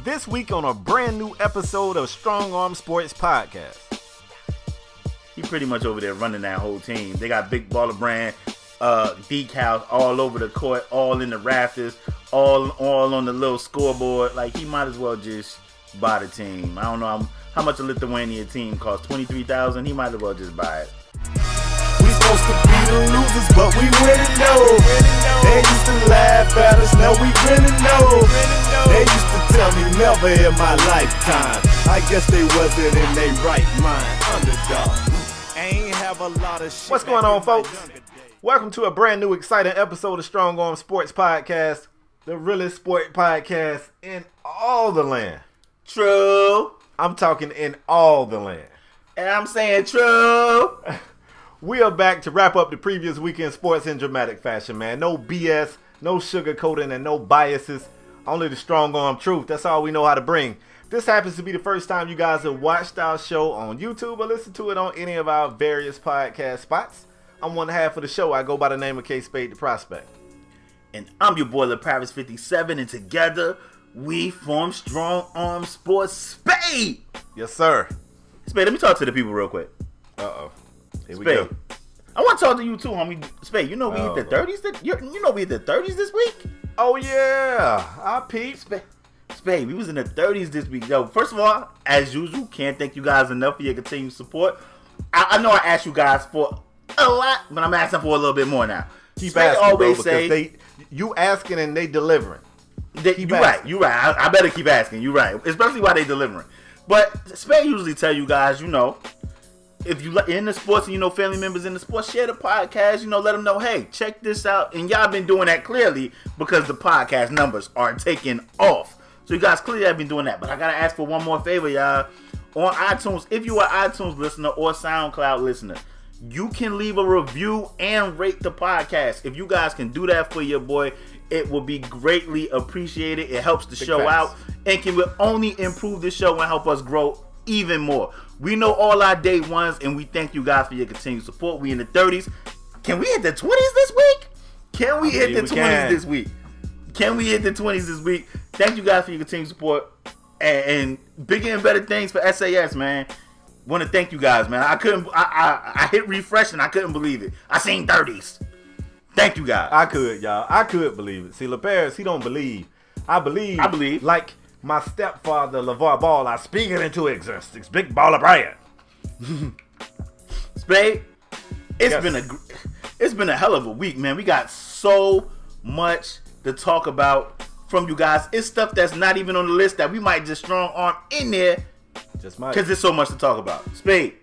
this week on a brand new episode of Strong Arm Sports Podcast. He pretty much over there running that whole team. They got Big Baller Brand decals all over the court, all in the rafters, all on the little scoreboard. Like, he might as well just buy the team. I don't know how much a Lithuania team costs. $23,000. He might as well just buy it. We supposed to be the losers, but we winning though. They used to laugh at us, now we winning though. They used to tell me never in my lifetime. I guess they wasn't in their right mind. Underdog. Ain't have a lot of shit. What's going on, folks? Welcome to a brand new exciting episode of Strong Arm Sports Podcast, the realest sport podcast in all the land. True. I'm talking in all the land. And I'm saying true. We are back to wrap up the previous weekend sports in dramatic fashion, man. No BS, no sugarcoating, and no biases. Only the strong arm truth. That's all we know how to bring. This happens to be the first time you guys have watched our show on YouTube or listened to it on any of our various podcast spots. I'm one half of the show. I go by the name of K-Spade the Prospect. And I'm your boy, LeParis57, and together we form Strong Arm Sports Spade. Yes, sir. Spade, let me talk to the people real quick. Uh-oh. Here we Spade, go. I want to talk to you too, homie. Spade, you know we hit the 30s. You know we hit the 30s this week. Oh yeah, I peeped. Spade, we was in the 30s this week. Yo, first of all, as usual, can't thank you guys enough for your continued support. I know I asked you guys for a lot, but I'm asking for a little bit more now. Keep Spade asking, always bro, say you asking and they delivering. You right. I better keep asking. You right, especially while they delivering. But Spade usually tell you guys, if you in the sports and you know family members in the sports, share the podcast. Let them know, hey, check this out. And y'all been doing that clearly because the podcast numbers are taking off. So you guys clearly have been doing that. But I gotta ask for one more favor, y'all. On iTunes, if you are an iTunes listener or SoundCloud listener, you can leave a review and rate the podcast. If you guys can do that for your boy, it will be greatly appreciated. It helps the show out and can only improve the show and help us grow even more. We know all our day ones, and we thank you guys for your continued support. We in the 30s. Can we hit the 20s this week? Can we hit the 20s this week? Can we hit the 20s this week? Thank you guys for your continued support and bigger and better things for SAS, man. Want to thank you guys, man. I hit refresh and I couldn't believe it. I seen 30s. Thank you guys. I could, y'all. I could believe it. See, LeParis, he don't believe. I believe. Like my stepfather, LeVar Ball, I speak it into existence. Big Baller Brand. Spade, it's been a hell of a week, man. We got so much to talk about from you guys. It's stuff that's not even on the list that we might just strong arm in there. Just might. Because there's so much to talk about. Spade.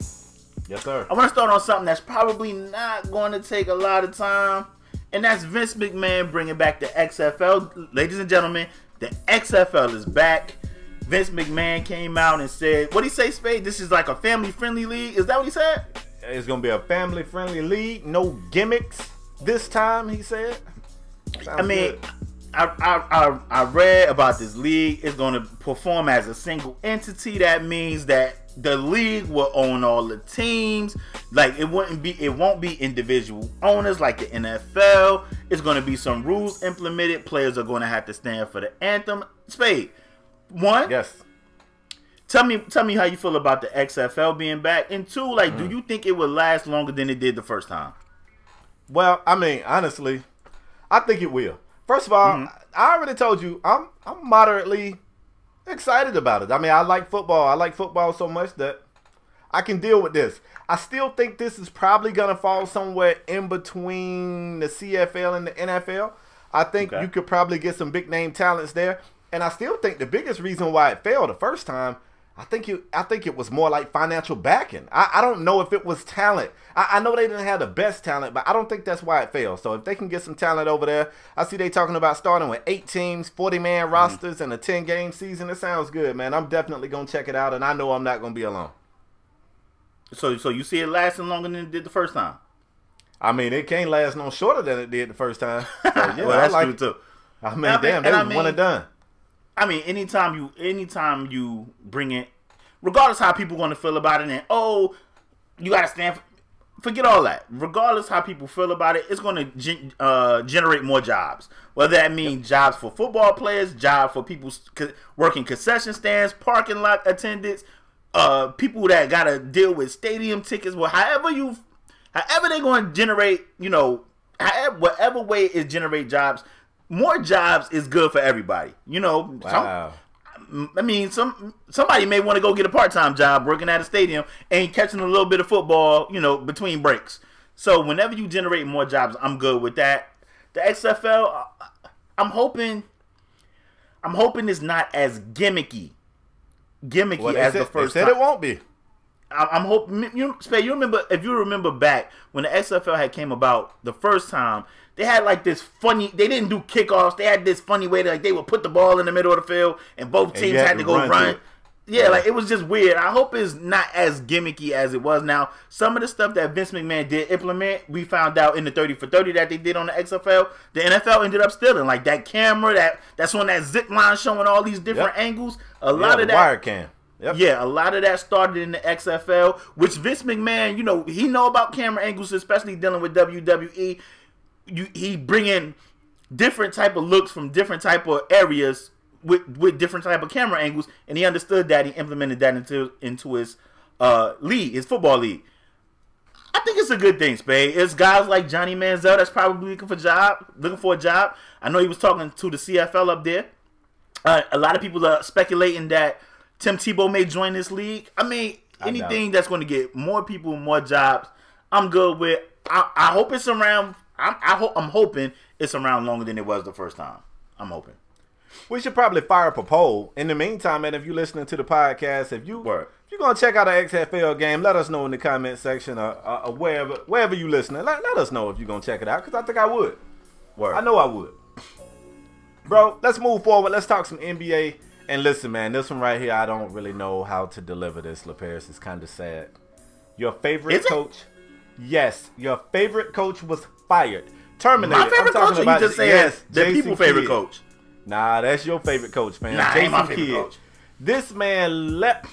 Yes, sir. I want to start on something that's probably not going to take a lot of time. And that's Vince McMahon bringing back the XFL. Ladies and gentlemen, the XFL is back. Vince McMahon came out and said, what did he say, Spade? This is like a family-friendly league? Is that what he said? It's going to be a family-friendly league. No gimmicks this time, he said. Sounds good. I read about this league. It's going to perform as a single entity. That means that the league will own all the teams. Like, it won't be individual owners like the NFL. It's going to be some rules implemented. Players are going to have to stand for the anthem. Spade, one. Yes. Tell me how you feel about the XFL being back. And two, do you think it would last longer than it did the first time? Well, I mean, honestly, I think it will. First of all, I already told you I'm moderately excited about it. I mean, I like football. I like football so much that I can deal with this. I still think this is probably going to fall somewhere in between the CFL and the NFL. I think you could probably get some big name talents there. And I still think the biggest reason why it failed the first time, I think it was more like financial backing. I don't know if it was talent. I know they didn't have the best talent, but I don't think that's why it failed. So if they can get some talent over there, I see they talking about starting with 8 teams, 40-man rosters, and a 10-game season. It sounds good, man. I'm definitely going to check it out, and I know I'm not going to be alone. So you see it lasting longer than it did the first time? I mean, it can't last no shorter than it did the first time. So, yeah, well, that's true, too. I mean, damn, they was one and done. I mean, anytime you bring it, regardless how people going to feel about it, and you got to stand for, forget all that. Regardless how people feel about it, it's going to generate more jobs. Whether that means jobs for football players, jobs for people working concession stands, parking lot attendants, people that got to deal with stadium tickets. Well, however they're going to generate, whatever way it generate jobs, more jobs is good for everybody. Wow. Somebody may want to go get a part-time job working at a stadium and catching a little bit of football, between breaks. So whenever you generate more jobs, I'm good with that. The XFL, I'm hoping it's not as gimmicky as the first time. They said it won't be. I'm hoping if you remember back when the XFL had came about the first time, they had like this funny. They didn't do kickoffs. They had this funny way that they would put the ball in the middle of the field, and both teams had to go run. Yeah, like it was just weird. I hope it's not as gimmicky as it was. Now, some of the stuff that Vince McMahon did implement, we found out in the 30 for 30 that they did on the XFL. The NFL ended up stealing, like that camera that's on that zip line showing all these different angles. A lot of that wire cam. Yep. Yeah, a lot of that started in the XFL, which Vince McMahon, he know about camera angles, especially dealing with WWE. He bring in different type of looks from different type of areas with different type of camera angles, and he understood that. He implemented that into his league, his football league. I think it's a good thing, Spade. It's guys like Johnny Manziel that's probably looking for a job. I know he was talking to the CFL up there. A lot of people are speculating that Tim Tebow may join this league. I mean, anything that's going to get more people more jobs, I'm good with. I hope it's around. I'm hoping it's around longer than it was the first time. I'm hoping. We should probably fire up a poll. In the meantime, man, if you're listening to the podcast, if you're going to check out an XFL game, let us know in the comment section or wherever you're listening. Let us know if you're going to check it out, because I think I would. I know I would. Bro, let's move forward. Let's talk some NBA. And listen, man, this one right here, I don't really know how to deliver this, LaParis. It's kind of sad. Your favorite coach. Yes, your favorite coach was fired. Terminated. My favorite coach, or you just saying the people's favorite coach? Nah, that's your favorite coach, man. Nah, ain't my favorite coach. This man left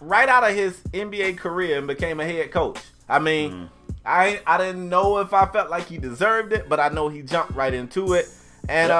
right out of his NBA career and became a head coach. I mean, I didn't know if I felt like he deserved it, but I know he jumped right into it. And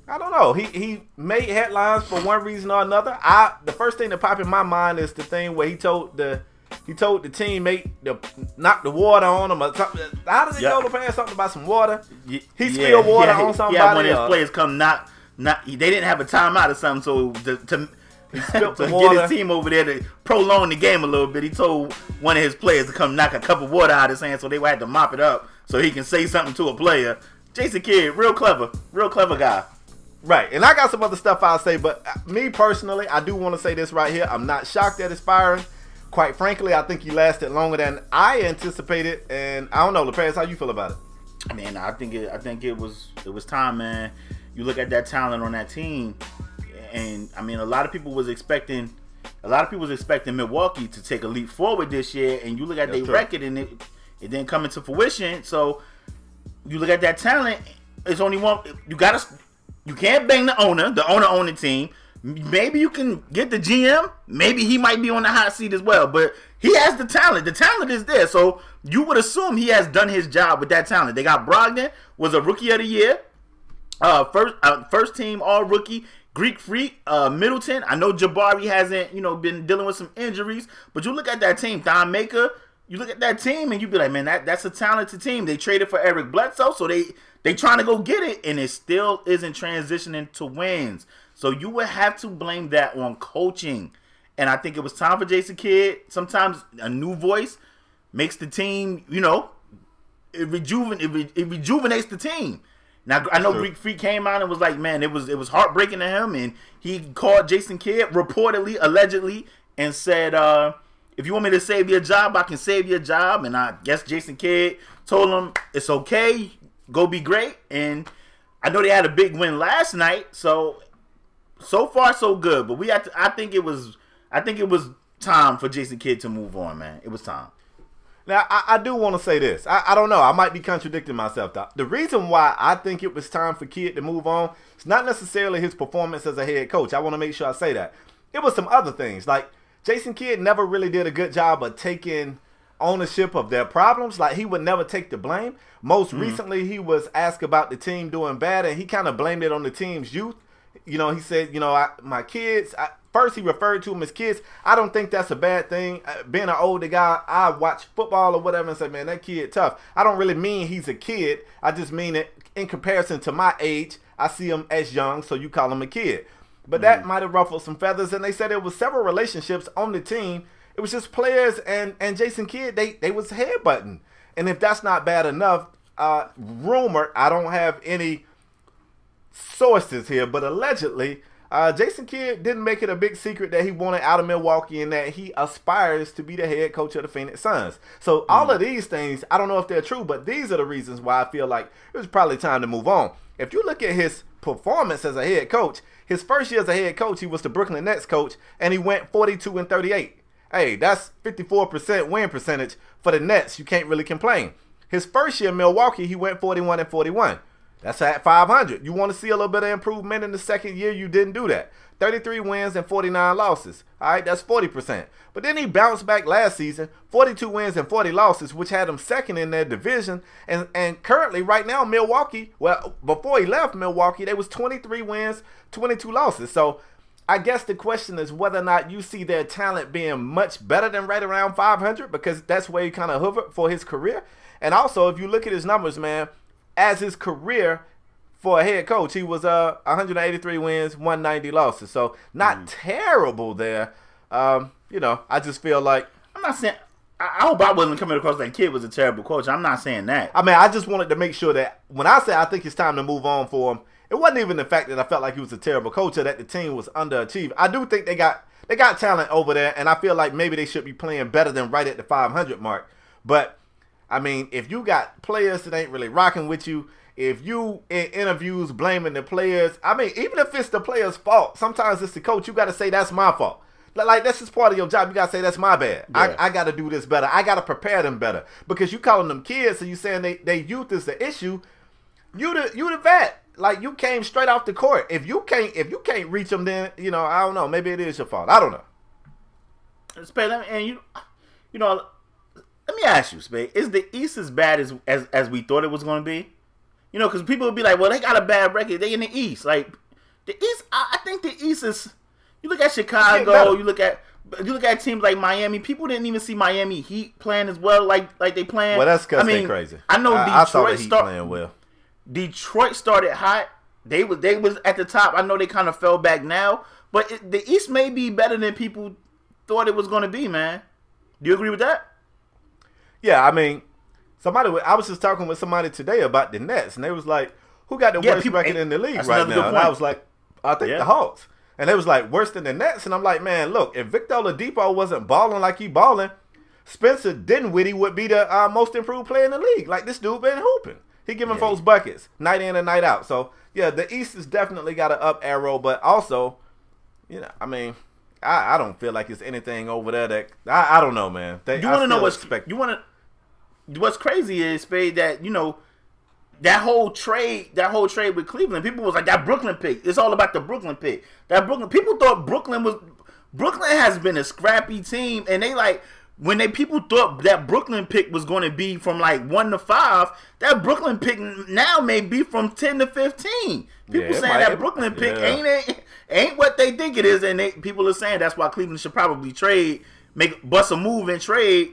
I don't know. He made headlines for one reason or another. The first thing that popped in my mind is the thing where he told the teammate to knock the water on him or something. How did it go to pass something about some water? He spilled water on somebody. Yeah, one of his players come knock. They didn't have a timeout or something, so to get his team over there to prolong the game a little bit, he told one of his players to come knock a cup of water out of his hand, so they had to mop it up so he can say something to a player. Jason Kidd, real clever guy. Right, and I got some other stuff I'll say, but me personally, I do want to say this right here. I'm not shocked that it's firing. Quite frankly, I think he lasted longer than I anticipated, and I don't know, LaParis, how you feel about it? I mean, I think it was time, man. You look at that talent on that team, and I mean, a lot of people was expecting Milwaukee to take a leap forward this year, and you look at their record, and it didn't come into fruition. So you look at that talent, it's only one. You can't bang the owner. The owner own the team. Maybe you can get the GM. Maybe he might be on the hot seat as well. But he has the talent. The talent is there. So you would assume he has done his job with that talent. They got Brogdon, was a rookie of the year. First team all rookie. Greek Freak, Middleton. I know Jabari hasn't, been dealing with some injuries. But you look at that team, Don Maker. You look at that team and you be like, man, that's a talented team. They traded for Eric Bledsoe, so they trying to go get it, and it still isn't transitioning to wins. So you would have to blame that on coaching. And I think it was time for Jason Kidd. Sometimes a new voice makes the team, it rejuvenates the team. Now, I know Greek Freak came out and was like, man, it was heartbreaking to him. And he called Jason Kidd, reportedly, allegedly, and said, if you want me to save your job, I can save your job. And I guess Jason Kidd told him, it's okay, go be great. And I know they had a big win last night, so far so good. But I think it was time for Jason Kidd to move on, man. It was time. Now, I do want to say this. I don't know. I might be contradicting myself. The reason why I think it was time for Kidd to move on is not necessarily his performance as a head coach. I want to make sure I say that. It was some other things. Like, Jason Kidd never really did a good job of taking ownership of their problems. Like, he would never take the blame. Most recently, he was asked about the team doing bad, and he kind of blamed it on the team's youth. You know, he said, you know, my kids, first he referred to them as kids. I don't think that's a bad thing. Being an older guy, I watch football or whatever and say, man, that kid tough. I don't really mean he's a kid. I just mean it in comparison to my age. I see him as young, so you call him a kid. But that might have ruffled some feathers, and they said there was several relationships on the team. It was just players and Jason Kidd, they was headbutting. And if that's not bad enough, rumored, I don't have any sources here, but allegedly, Jason Kidd didn't make it a big secret that he wanted out of Milwaukee and that he aspires to be the head coach of the Phoenix Suns. So all of these things, I don't know if they're true, but these are the reasons why I feel like it was probably time to move on. If you look at his performance as a head coach, his first year as a head coach, he was the Brooklyn Nets coach, and he went 42-38. Hey, that's 54% win percentage for the Nets. You can't really complain. His first year in Milwaukee, he went 41-41. That's at 500. You want to see a little bit of improvement in the second year? You didn't do that. 33 wins and 49 losses. All right, that's 40%. But then he bounced back last season, 42 wins and 40 losses, which had him second in their division. And currently, right now, Milwaukee, well, before he left Milwaukee, they was 23 wins, 22 losses. So I guess the question is whether or not you see their talent being much better than right around 500, because that's where he kind of hovered for his career. And also, if you look at his numbers, man, as his career for a head coach, he was 183 wins, 190 losses. So not terrible there. You know, I just feel like, I'm not saying, I hope I wasn't coming across that Kidd was a terrible coach. I'm not saying that. I mean, I just wanted to make sure that when I say I think it's time to move on for him, it wasn't even the fact that I felt like he was a terrible coach or that the team was underachieved. I do think they got talent over there, and I feel like maybe they should be playing better than right at the 500 mark. But I mean, if you got players that ain't really rocking with you, if you in interviews blaming the players, I mean, even if it's the player's fault, sometimes it's the coach. You got to say that's my fault. Like, that's just part of your job. You got to say that's my bad. Yeah. I got to do this better. I got to prepare them better, because you calling them kids, so you saying they youth is the issue. You the vet. Like, you came straight off the court. If you can't reach them, then, you know, I don't know. Maybe it is your fault. I don't know. Spade, and you know, let me ask you, Spade, is the East as bad as we thought it was going to be? You know, because people would be like, well, they got a bad record. They in the East. Like, the East, I think the East is, you look at Chicago, you look at teams like Miami. People didn't even see Miami Heat playing as well like they playing. Well, that's because they're crazy. I know I saw the Heat playing well. Detroit started hot. They was at the top. I know they kind of fell back now, but the East may be better than people thought it was going to be, man. Do you agree with that? Yeah, I mean, I was just talking with somebody today about the Nets, and they was like, who got the worst record in the league right now? And I was like, I think the Hawks. And they was like, worse than the Nets. And I'm like, man, look, if Victor Oladipo wasn't balling like he balling, Spencer Dinwiddie would be the most improved player in the league. Like, this dude been hooping. He giving folks buckets night in and night out. So, yeah, the East has definitely got an up arrow, but also, you know, I mean, I don't feel like it's anything over there that I don't know, man. You want to know what's crazy is, Spade, that, you know, that whole trade with Cleveland, people was like, that Brooklyn pick. It's all about the Brooklyn pick. People thought Brooklyn has been a scrappy team, and they like, when people thought that Brooklyn pick was going to be from like 1 to 5, that Brooklyn pick now may be from 10 to 15. People saying that Brooklyn pick ain't what they think it is, and people are saying that's why Cleveland should probably bust a move and trade,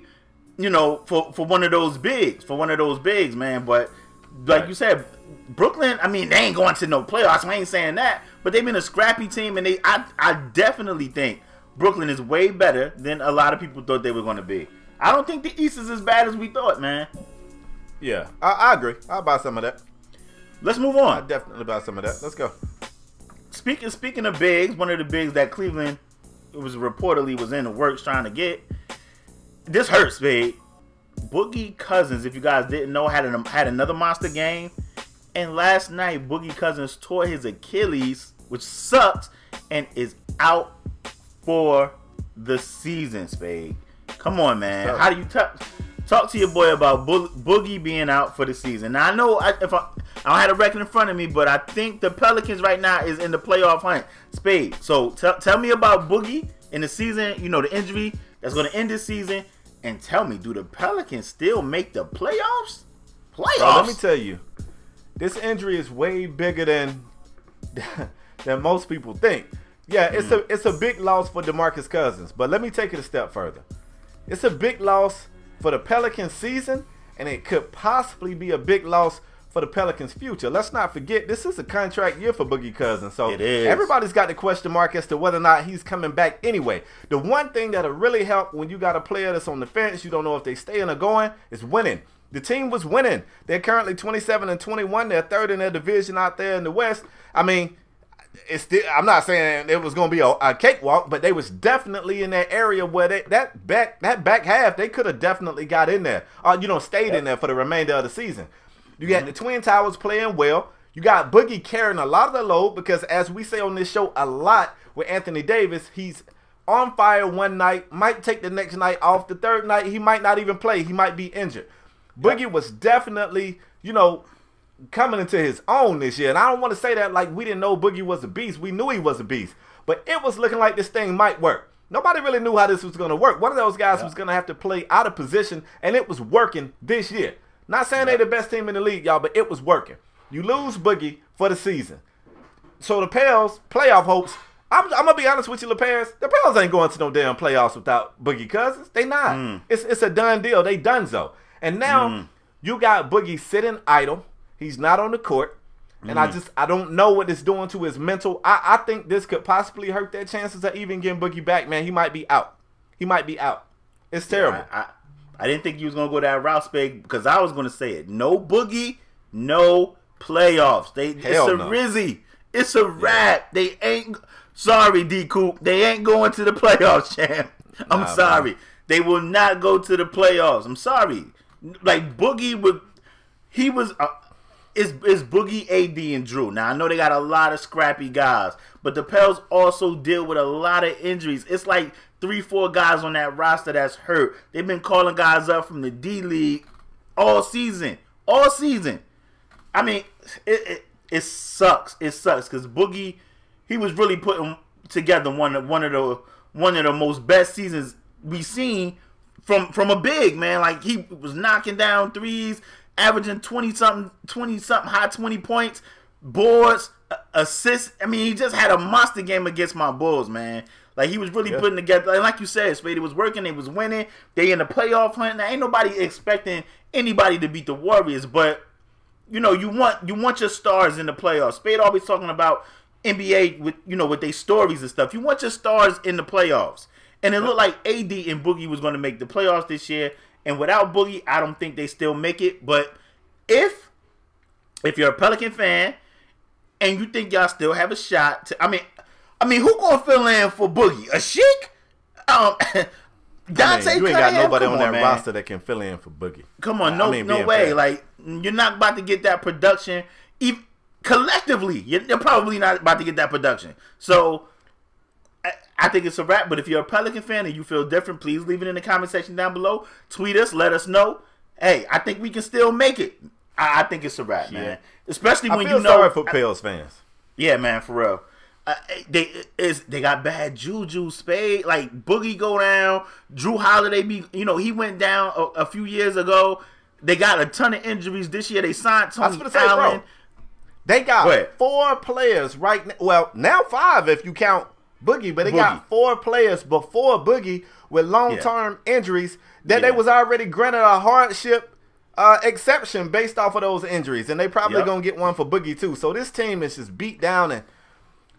you know, for one of those bigs, man. But like you said, Brooklyn, I mean, they ain't going to no playoffs. I ain't saying that, but they've been a scrappy team, and I definitely think Brooklyn is way better than a lot of people thought they were going to be. I don't think the East is as bad as we thought, man. Yeah, I agree. I'll buy some of that. Let's move on. I'll definitely buy some of that. Let's go. Speaking of bigs, one of the bigs that Cleveland reportedly was in the works trying to get. This hurts, babe. Boogie Cousins, if you guys didn't know, had another monster game. And last night, Boogie Cousins tore his Achilles, which sucks, and is out for the season, Spade. Come on, man. How do you talk to your boy about Boogie being out for the season? Now, I know I don't have a record in front of me, but I think the Pelicans right now is in the playoff hunt, Spade. So tell me about Boogie in the season, you know, the injury that's going to end this season, and tell me, do the Pelicans still make the playoffs? Bro, let me tell you, this injury is way bigger than most people think. Yeah, it's a big loss for DeMarcus Cousins, but let me take it a step further. It's a big loss for the Pelicans season, and it could possibly be a big loss for the Pelicans' future. Let's not forget, this is a contract year for Boogie Cousins, so it is. Everybody's got the question mark as to whether or not he's coming back anyway. The one thing that'll really help when you got a player that's on the fence, you don't know if they staying or going, is winning. The team was winning. They're currently 27-21. They're third in their division out there in the West. I mean, I'm not saying it was going to be a cakewalk, but they was definitely in that area where that back half, they could have definitely got in there, stayed in there for the remainder of the season. You got the Twin Towers playing well. You got Boogie carrying a lot of the load because, as we say on this show a lot with Anthony Davis, he's on fire one night, might take the next night off. The third night, he might not even play. He might be injured. Boogie was definitely, coming into his own this year. And I don't want to say that like we didn't know Boogie was a beast. We knew he was a beast. But it was looking like this thing might work. Nobody really knew how this was going to work. One of those guys was going to have to play out of position, and it was working this year. Not saying they're the best team in the league, y'all, but it was working. You lose Boogie for the season. So the Pels, playoff hopes, I'm going to be honest with you, LePairs, the Pels ain't going to no damn playoffs without Boogie Cousins. They not. It's a done deal. They done so. And now you got Boogie sitting idle. He's not on the court. And I don't know what it's doing to his mental. I think this could possibly hurt their chances of even getting Boogie back, man. He might be out. It's terrible. I didn't think you was going to go that route, Spade, because I was going to say it. No Boogie, no playoffs. It's a Rizzy. It's a wrap. They ain't, sorry, D-Coop, they ain't going to the playoffs, champ. I'm sorry. Man. They will not go to the playoffs. I'm sorry. Like, Boogie would, it's Boogie, AD, and Drew. Now, I know they got a lot of scrappy guys, but the Pels also deal with a lot of injuries. It's like 3-4 guys on that roster that's hurt. They've been calling guys up from the D-League all season. I mean, it sucks. It sucks because Boogie, he was really putting together one of the most best seasons we seen from a big man. Like, he was knocking down threes, averaging 20-something, high 20 points, boards, assists. I mean, he just had a monster game against my Bulls, man. Like, he was really putting together, and like you said, Spade, it was working, they was winning, they in the playoff hunt. Now, ain't nobody expecting anybody to beat the Warriors, but, you want your stars in the playoffs. Spade always talking about NBA with their stories and stuff. You want your stars in the playoffs. And it looked like AD and Boogie was going to make the playoffs this year, and without Boogie, I don't think they still make it. But if you're a Pelican fan and you think y'all still have a shot to, I mean, who gonna fill in for Boogie? A Sheik? Dante, you ain't got nobody on that roster that can fill in for Boogie. Come on, no way. Fair. Like, you're not about to get that production. Even collectively, you're probably not about to get that production. So, I think it's a wrap. But if you're a Pelican fan and you feel different, please leave it in the comment section down below. Tweet us, let us know. Hey, I think we can still make it. I think it's a wrap, man. Especially when I feel sorry for Pels fans. Yeah, man, for real. They got bad juju, Spade. Like, Boogie go down, Drew Holiday he went down a few years ago. They got a ton of injuries this year. They signed Tony Allen. They got 4 players right now. Well, now 5 if you count Boogie, but they got 4 players before Boogie with long-term injuries that they was already granted a hardship exception based off of those injuries, and they probably gonna get one for Boogie too. So this team is just beat down, and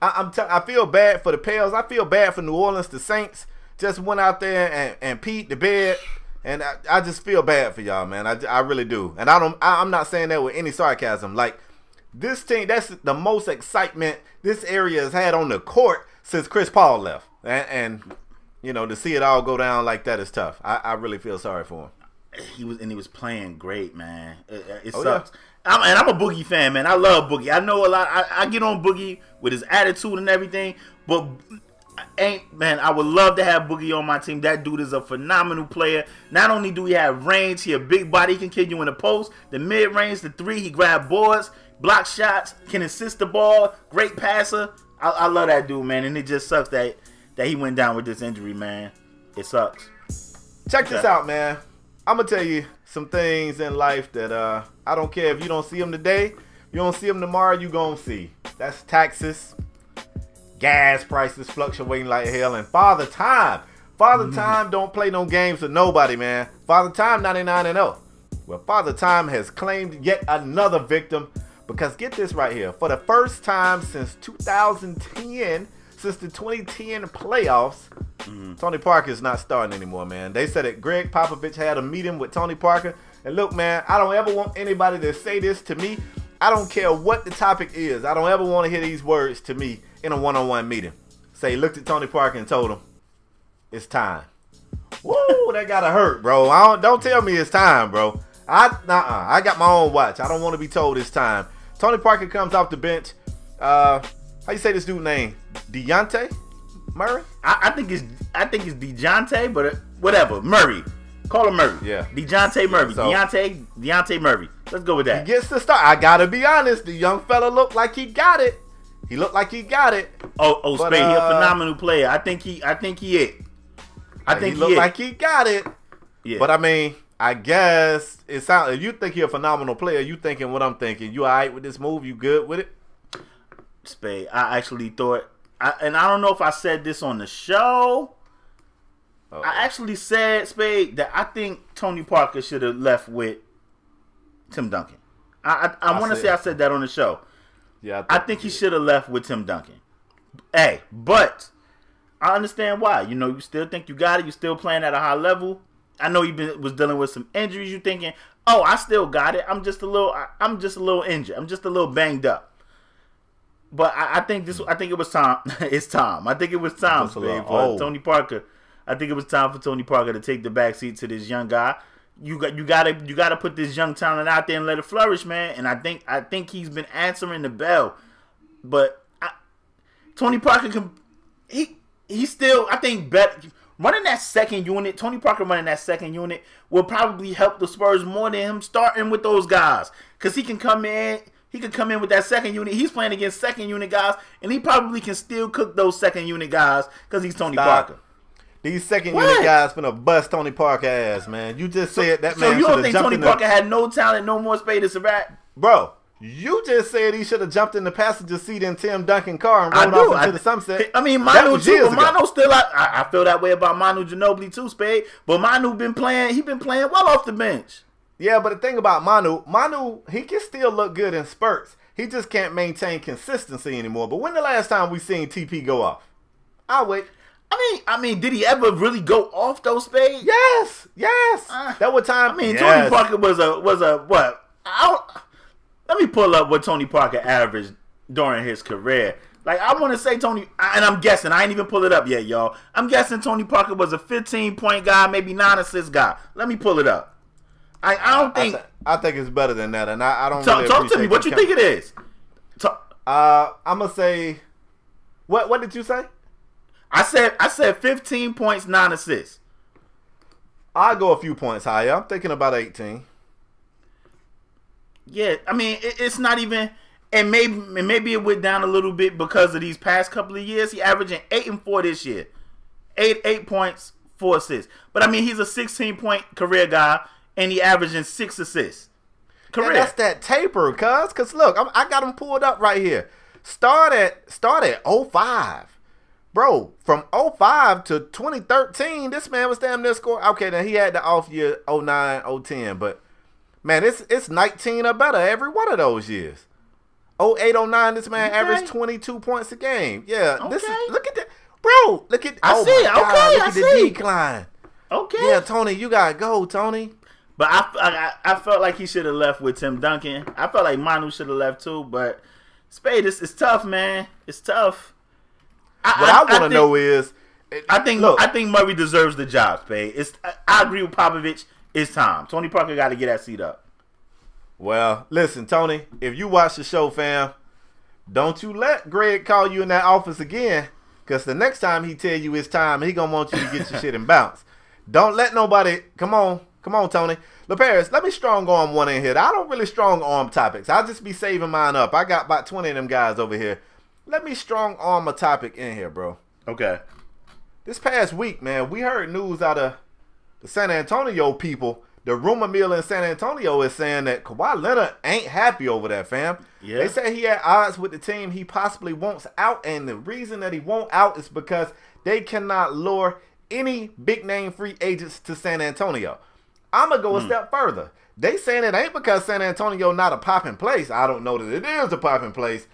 I feel bad for the Pels. I feel bad for New Orleans. The Saints just went out there and peed the bed, and I just feel bad for y'all, man. I really do, and I'm not saying that with any sarcasm. Like, this team, that's the most excitement this area has had on the court since Chris Paul left, and to see it all go down like that is tough. I really feel sorry for him. He was playing great, man. It sucks. Yeah. I'm a Boogie fan, man. I love Boogie. I know a lot. I get on Boogie with his attitude and everything, but I would love to have Boogie on my team. That dude is a phenomenal player. Not only do he have range, he a big body, he can kill you in the post, the mid range, the 3, he grab boards, block shots, can assist the ball, great passer. I love that dude, man, and it just sucks that he went down with this injury, man. It sucks. Check this out, man. I'm going to tell you some things in life that I don't care if you don't see them today. You don't see them tomorrow, you going to see. That's taxes, gas prices fluctuating like hell, and Father Time. Father Time don't play no games with nobody, man. Father Time 99-0. Well, Father Time has claimed yet another victim because get this right here. For the first time since 2010, since the 2010 playoffs, Tony Parker is not starting anymore, man. They said that Greg Popovich had a meeting with Tony Parker. And look, man, I don't ever want anybody to say this to me. I don't care what the topic is. I don't ever want to hear these words to me in a one-on-one meeting. Say, looked at Tony Parker and told him, it's time. Woo, that gotta hurt, bro. Don't tell me it's time, bro. I got my own watch. I don't want to be told it's time. Tony Parker comes off the bench. How you say this dude's name? DeJounte Murray? I think it's DeJounte, but whatever. Murray. Call him Murray. Yeah. DeJounte Murray. So, Deontay Murray. Let's go with that. He gets the start. I gotta be honest. The young fella looked like he got it. He looked like he got it. Oh, Spade, he a phenomenal player. I think he looked like he got it. Yeah. But I mean, I guess it sounds. If you think you're a phenomenal player, you thinking what I'm thinking. You all right with this move? You good with it? Spade, I actually thought, and I don't know if I said this on the show. I actually said, Spade, that I think Tony Parker should have left with Tim Duncan. I want to say I said that on the show. Yeah, I think he should have left with Tim Duncan. Hey, but I understand why. You know, you still think you got it. You still playing at a high level. I know you was dealing with some injuries. You thinking, oh, I still got it. I'm just a little injured. I'm just a little banged up. But I think it was time. It's time. I think it was time, Spade, for Tony Parker. I think it was time for Tony Parker to take the backseat to this young guy. You gotta put this young talent out there and let it flourish, man. And I think he's been answering the bell. But Tony Parker he's still, I think, better running that second unit. Tony Parker running that second unit will probably help the Spurs more than him starting with those guys, because he can come in. He could come in with that second unit. He's playing against second unit guys, and he probably can still cook those second unit guys because he's Tony Parker. These second unit guys finna bust Tony Parker ass, man. You just said that man. So you don't think Tony Parker had no talent, no more Spade? It's a rat, bro. You just said he should have jumped in the passenger seat in Tim Duncan car and rode off into the sunset. I mean, Manu too. Manu still. I feel that way about Manu Ginobili too, Spade. But Manu been playing. He been playing well off the bench. Yeah, but the thing about Manu, he can still look good in spurts. He just can't maintain consistency anymore. But when the last time we seen TP go off? I'll wait. I mean, did he ever really go off those, Spade? Yes. That was time. I mean, Tony Parker was a what? Let me pull up what Tony Parker averaged during his career. Like, I want to say Tony, and I'm guessing, I ain't even pull it up yet, y'all. I'm guessing Tony Parker was a 15-point guy, maybe 9-assist guy. Let me pull it up. I don't think. I think it's better than that, and I don't. Talk to me. What you think it is? I'm gonna say. What did you say? I said 15 points, 9 assists. I'll go a few points higher. I'm thinking about 18. Yeah, I mean, it's not even, and maybe it went down a little bit because of these past couple of years. He averaging 8 and 4 this year, 8 points, 4 assists. But I mean, he's a 16-point career guy, and he averaging 6 assists. Career. Yeah, that's that taper, cause look, I got him pulled up right here. Start at 05. Bro, from 05 to 2013, this man was damn near scoring. Okay, then he had the off year 09, 010, but man, it's 19 or better every one of those years. 08, 09, this man averaged 22 points a game. Yeah, this is, look at that. Bro, look at I see. Look at the decline. Okay. Yeah, Tony, you gotta go, Tony. But I felt like he should have left with Tim Duncan. I felt like Manu should have left too, but Spade, it's tough, man. It's tough. What I want to know is, I think Murray deserves the job, Spade. I agree with Popovich. It's time. Tony Parker got to get that seat up. Well, listen, Tony, if you watch the show, fam, don't you let Greg call you in that office again, because the next time he tell you it's time, he gonna want you to get your shit and bounce. Don't let nobody. Come on, Tony. LaParis, let me strong arm one in here. I don't really strong arm topics. I'll just be saving mine up. I got about 20 of them guys over here. Let me strong arm a topic in here, bro. Okay. This past week, man, we heard news out of the San Antonio people, the rumor mill in San Antonio is saying that Kawhi Leonard ain't happy over that, fam. Yeah. They say he had odds with the team he possibly wants out, and the reason that he won't out is because they cannot lure any big-name free agents to San Antonio. I'm going to go a step further. They saying it ain't because San Antonio not a popping place. I don't know that it is a popping place.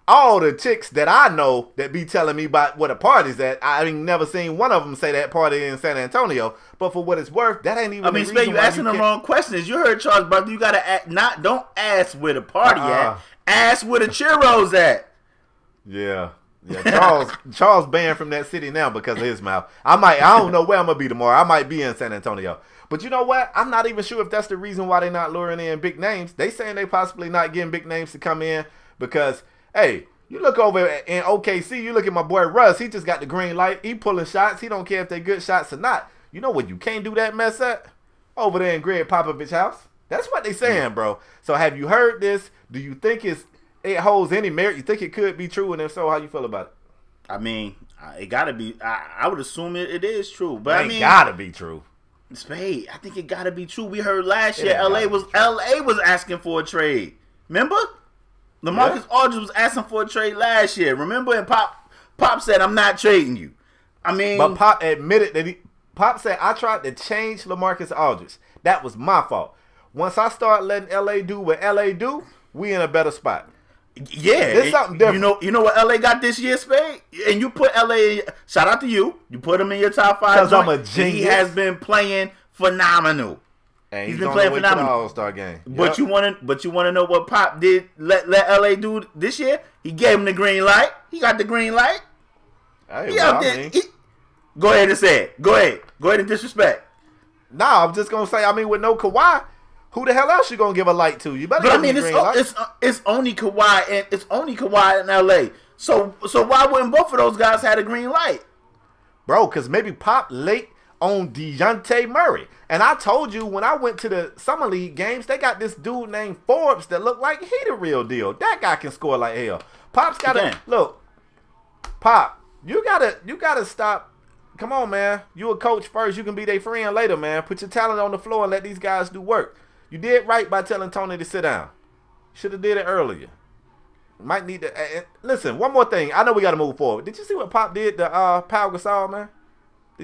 All the chicks that I know that be telling me about what a party's at, I ain't never seen one of them say that party in San Antonio. But for what it's worth, that ain't even. I mean, Spade, you asking the wrong questions. You heard Charles Barkley. You gotta don't ask where the party at. Ask where the churros at. Yeah. Charles banned from that city now because of his mouth. I don't know where I'm gonna be tomorrow. I might be in San Antonio. But you know what? I'm not even sure if that's the reason why they're not luring in big names. They saying they possibly not getting big names to come in because, hey, you look over in OKC, you look at my boy Russ, he just got the green light. He pulling shots. He don't care if they're good shots or not. You know what you can't do that mess at? Over there in Greg Popovich's house. That's what they saying, bro. So have you heard this? Do you think it holds any merit? You think it could be true? And if so, how you feel about it? I mean, it gotta be. I would assume it is true. But I mean, gotta be true. Spade, I think it gotta be true. We heard last year LA was asking for a trade. Remember? LaMarcus Aldridge was asking for a trade last year. Remember? And Pop said, I'm not trading you. I mean, but Pop admitted that Pop said, I tried to change LaMarcus Aldridge. That was my fault. Once I start letting LA do what LA do, we in a better spot. Yeah, it's something different. You know what LA got this year, Spade? And you put LA, shout out to you. You put him in your top 5. Because I'm a genius. He has been playing phenomenal. And he's been playing phenomenal. All-Star game. But you want to know what Pop did? Let LA do this year. He gave him the green light. He got the green light. Hey, he out there. Go ahead and say it. Go ahead and disrespect. Nah, I'm just gonna say. I mean, with no Kawhi, who the hell else you gonna give a light to? You better. But give I mean, it's only Kawhi and it's only Kawhi in LA. So why wouldn't both of those guys have a green light, bro? Because maybe Pop late on Dejounte Murray. And I told you when I went to the Summer League games, they got this dude named Forbes that looked like he the real deal. That guy can score like hell. Pop's gotta look. Pop, you gotta stop. Come on, man. You a coach first. You can be their friend later, man. Put your talent on the floor and let these guys do work. You did right by telling Tony to sit down. Should have did it earlier. Might need to listen. One more thing. I know we got to move forward. Did you see what Pop did to Pau Gasol, man?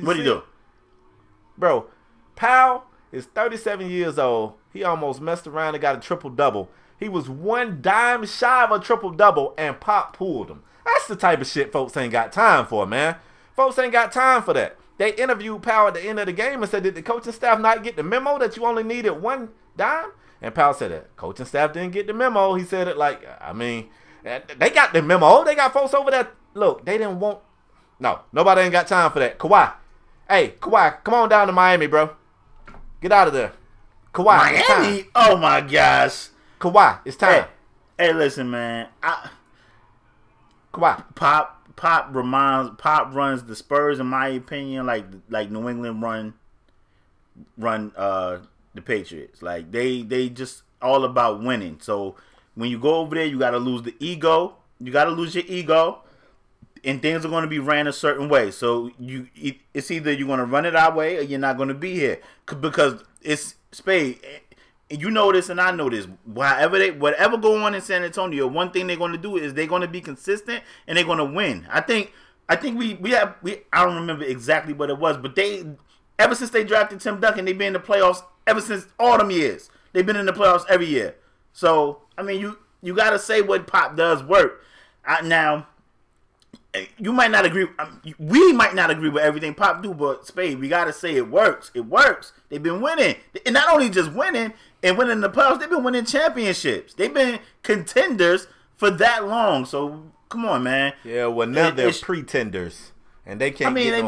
What did he do? Bro, Pau is 37 years old. He almost messed around and got a triple-double. He was one dime shy of a triple-double, and Pop pulled him. That's the type of shit folks ain't got time for, man. Folks ain't got time for that. They interviewed Pau at the end of the game and said, did the coaching staff not get the memo that you only needed one dime? And Pau said that coaching staff didn't get the memo. He said it like, I mean, they got the memo. They got folks over there. Look, they didn't want. No, nobody ain't got time for that. Kawhi. Hey, Kawhi, come on down to Miami, bro. Get out of there. Kawhi, Miami? Oh, my gosh. Kawhi, it's time. Hey, listen, man. Kawhi. Pop runs the Spurs, in my opinion, like New England run the Patriots. Like they just all about winning. So when you go over there, you got to lose the ego. You got to lose your ego, and things are going to be ran a certain way. So it's either you're going to run it our way or you're not going to be here because it's Spade. And you know this, and I know this. Whatever go on in San Antonio, one thing they're going to do is they're going to be consistent and they're going to win. I think I don't remember exactly what it was, but ever since they drafted Tim Duncan, they've been in the playoffs ever since all them years. They've been in the playoffs every year. So I mean, you got to say what Pop does work. Now, you might not agree. We might not agree with everything Pop do, but Spade, we got to say it works. It works. They've been winning, and not only just winning and winning the playoffs, they've been winning championships. They've been contenders for that long. So come on, man. Yeah, well now they're pretenders, and they can't. I mean, they've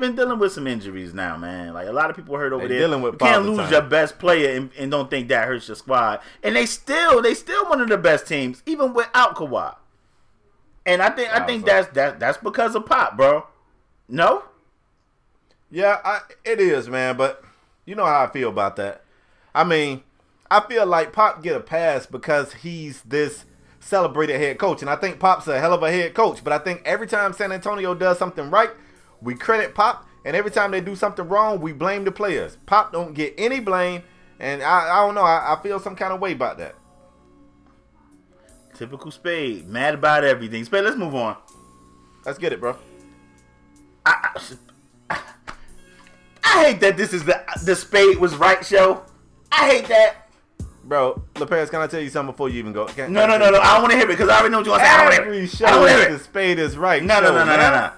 been dealing with some injuries now, man. Like a lot of people hurt over there. Dealing with you can't lose your best player and don't think that hurts your squad. And they still one of the best teams, even without Kawhi. And I think that's because of Pop, bro. No? Yeah, it is, man. But you know how I feel about that. I mean, I feel like Pop get a pass because he's this celebrated head coach. And I think Pop's a hell of a head coach. But I think every time San Antonio does something right, we credit Pop. And every time they do something wrong, we blame the players. Pop don't get any blame. And I don't know. I feel some kind of way about that. Typical Spade. Mad about everything. Spade, let's move on. Let's get it, bro. I hate that this is the Spade was right show. I hate that. Bro, LaParis, can I tell you something before you even go? No. I don't want to hear it because I already know what you're going to say. I don't want to hear it. Every show is the Spade is right. No.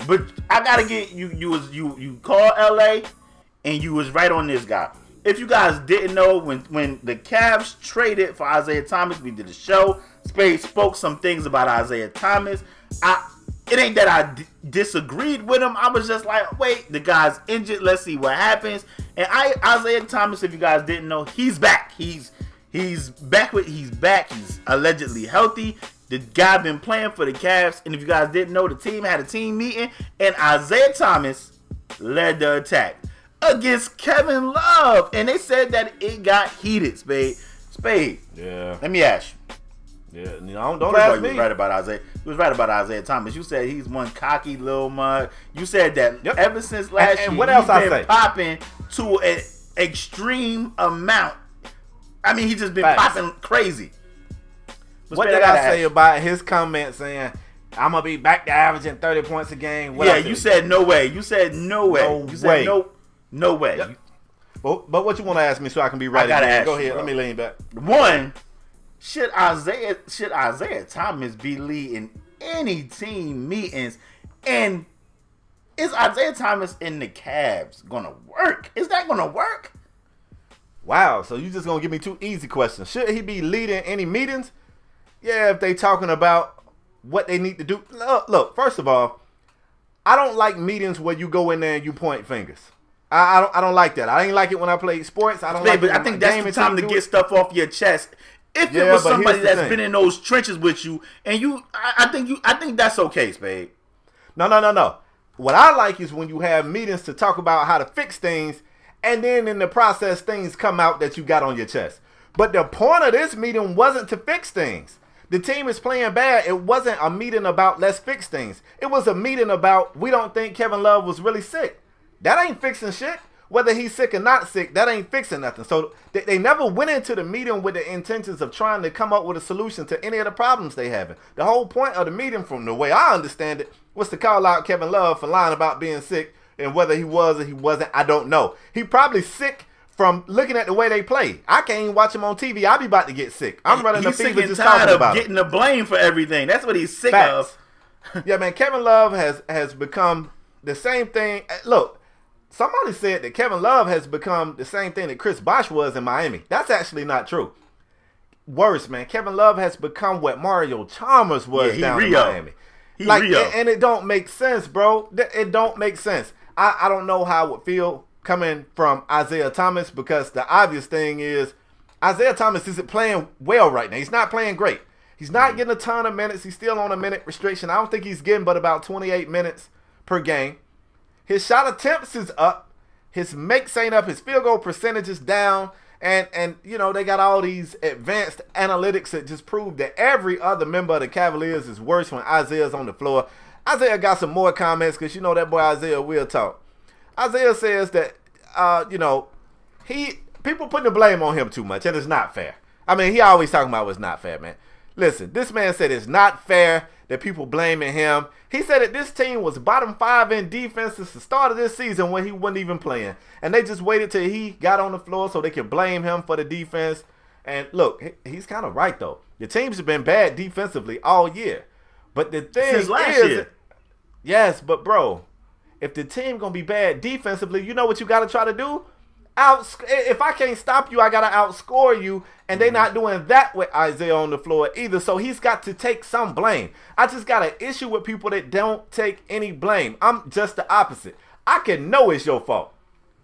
But I gotta get you. You call LA, and you was right on this guy. If you guys didn't know, when the Cavs traded for Isaiah Thomas, we did a show. Spade spoke some things about Isaiah Thomas. It ain't that I disagreed with him. I was just like, wait, the guy's injured. Let's see what happens. And Isaiah Thomas, if you guys didn't know, he's back. He's back. He's allegedly healthy. The guy been playing for the Cavs. And if you guys didn't know, the team had a team meeting, and Isaiah Thomas led the attack against Kevin Love. And they said that it got heated, Spade. Yeah. Let me ask you. Yeah, don't ask me. You was right about Isaiah. You was right about Isaiah Thomas. You said he's one cocky little mug. You said that ever since last year, what else he's been popping to an extreme amount. I mean, he's just been popping crazy. What did I say about his comment saying, I'm going to be back to averaging 30 points a game? You said no way. You said no way. You said no way. Yep. But what you want to ask me so I can be right? Go ahead. Let me lean back. One, should Isaiah Thomas be leading any team meetings? And is Isaiah Thomas in the Cavs going to work? Is that going to work? Wow. So you just going to give me two easy questions. Should he be leading any meetings? Yeah, if they talking about what they need to do. Look, first of all, I don't like meetings where you go in there and you point fingers. I don't like that. I ain't like it when I played sports. I don't like it. I think that's the time to get stuff off your chest. If it was somebody that's been in those trenches with you, and I think that's okay, Spade. No. What I like is when you have meetings to talk about how to fix things, and then in the process, things come out that you got on your chest. But the point of this meeting wasn't to fix things. The team is playing bad. It wasn't a meeting about let's fix things. It was a meeting about we don't think Kevin Love was really sick. That ain't fixing shit. Whether he's sick or not sick, that ain't fixing nothing. So they never went into the meeting with the intentions of trying to come up with a solution to any of the problems they having. The whole point of the meeting, from the way I understand it, was to call out Kevin Love for lying about being sick, and whether he was or he wasn't, I don't know. He probably sick from looking at the way they play. I can't even watch him on TV. I'll be about to get sick. I'm running the fever just talking about it. Getting the blame for everything. That's what he's sick of. Yeah, man, Kevin Love has become the same thing. Look, somebody said that Kevin Love has become the same thing that Chris Bosh was in Miami. That's actually not true. Worse, man. Kevin Love has become what Mario Chalmers was down in Miami. And it don't make sense, bro. It don't make sense. I don't know how it would feel coming from Isaiah Thomas, because the obvious thing is Isaiah Thomas isn't playing well right now. He's not playing great. He's not getting a ton of minutes. He's still on a minute restriction. I don't think he's getting but about 28 minutes per game. His shot attempts is up. His makes ain't up. His field goal percentage is down. And you know, they got all these advanced analytics that just prove that every other member of the Cavaliers is worse when Isaiah's on the floor. Isaiah got some more comments because you know that boy Isaiah will talk. Isaiah says that, you know, people putting the blame on him too much, and it's not fair. I mean, he always talking about what's not fair, man. Listen, this man said it's not fair that people blaming him. He said that this team was bottom 5 in defense since the start of this season when he wasn't even playing. And they just waited till he got on the floor so they could blame him for the defense. And look, he's kind of right, though. The teams have been bad defensively all year. But the thing is, year. Yes, but bro, if the team going to be bad defensively, you know what you got to try to do? If I can't stop you, I got to outscore you. And they're not doing that with Isaiah on the floor either. So he's got to take some blame. I just got an issue with people that don't take any blame. I'm just the opposite. I can know it's your fault.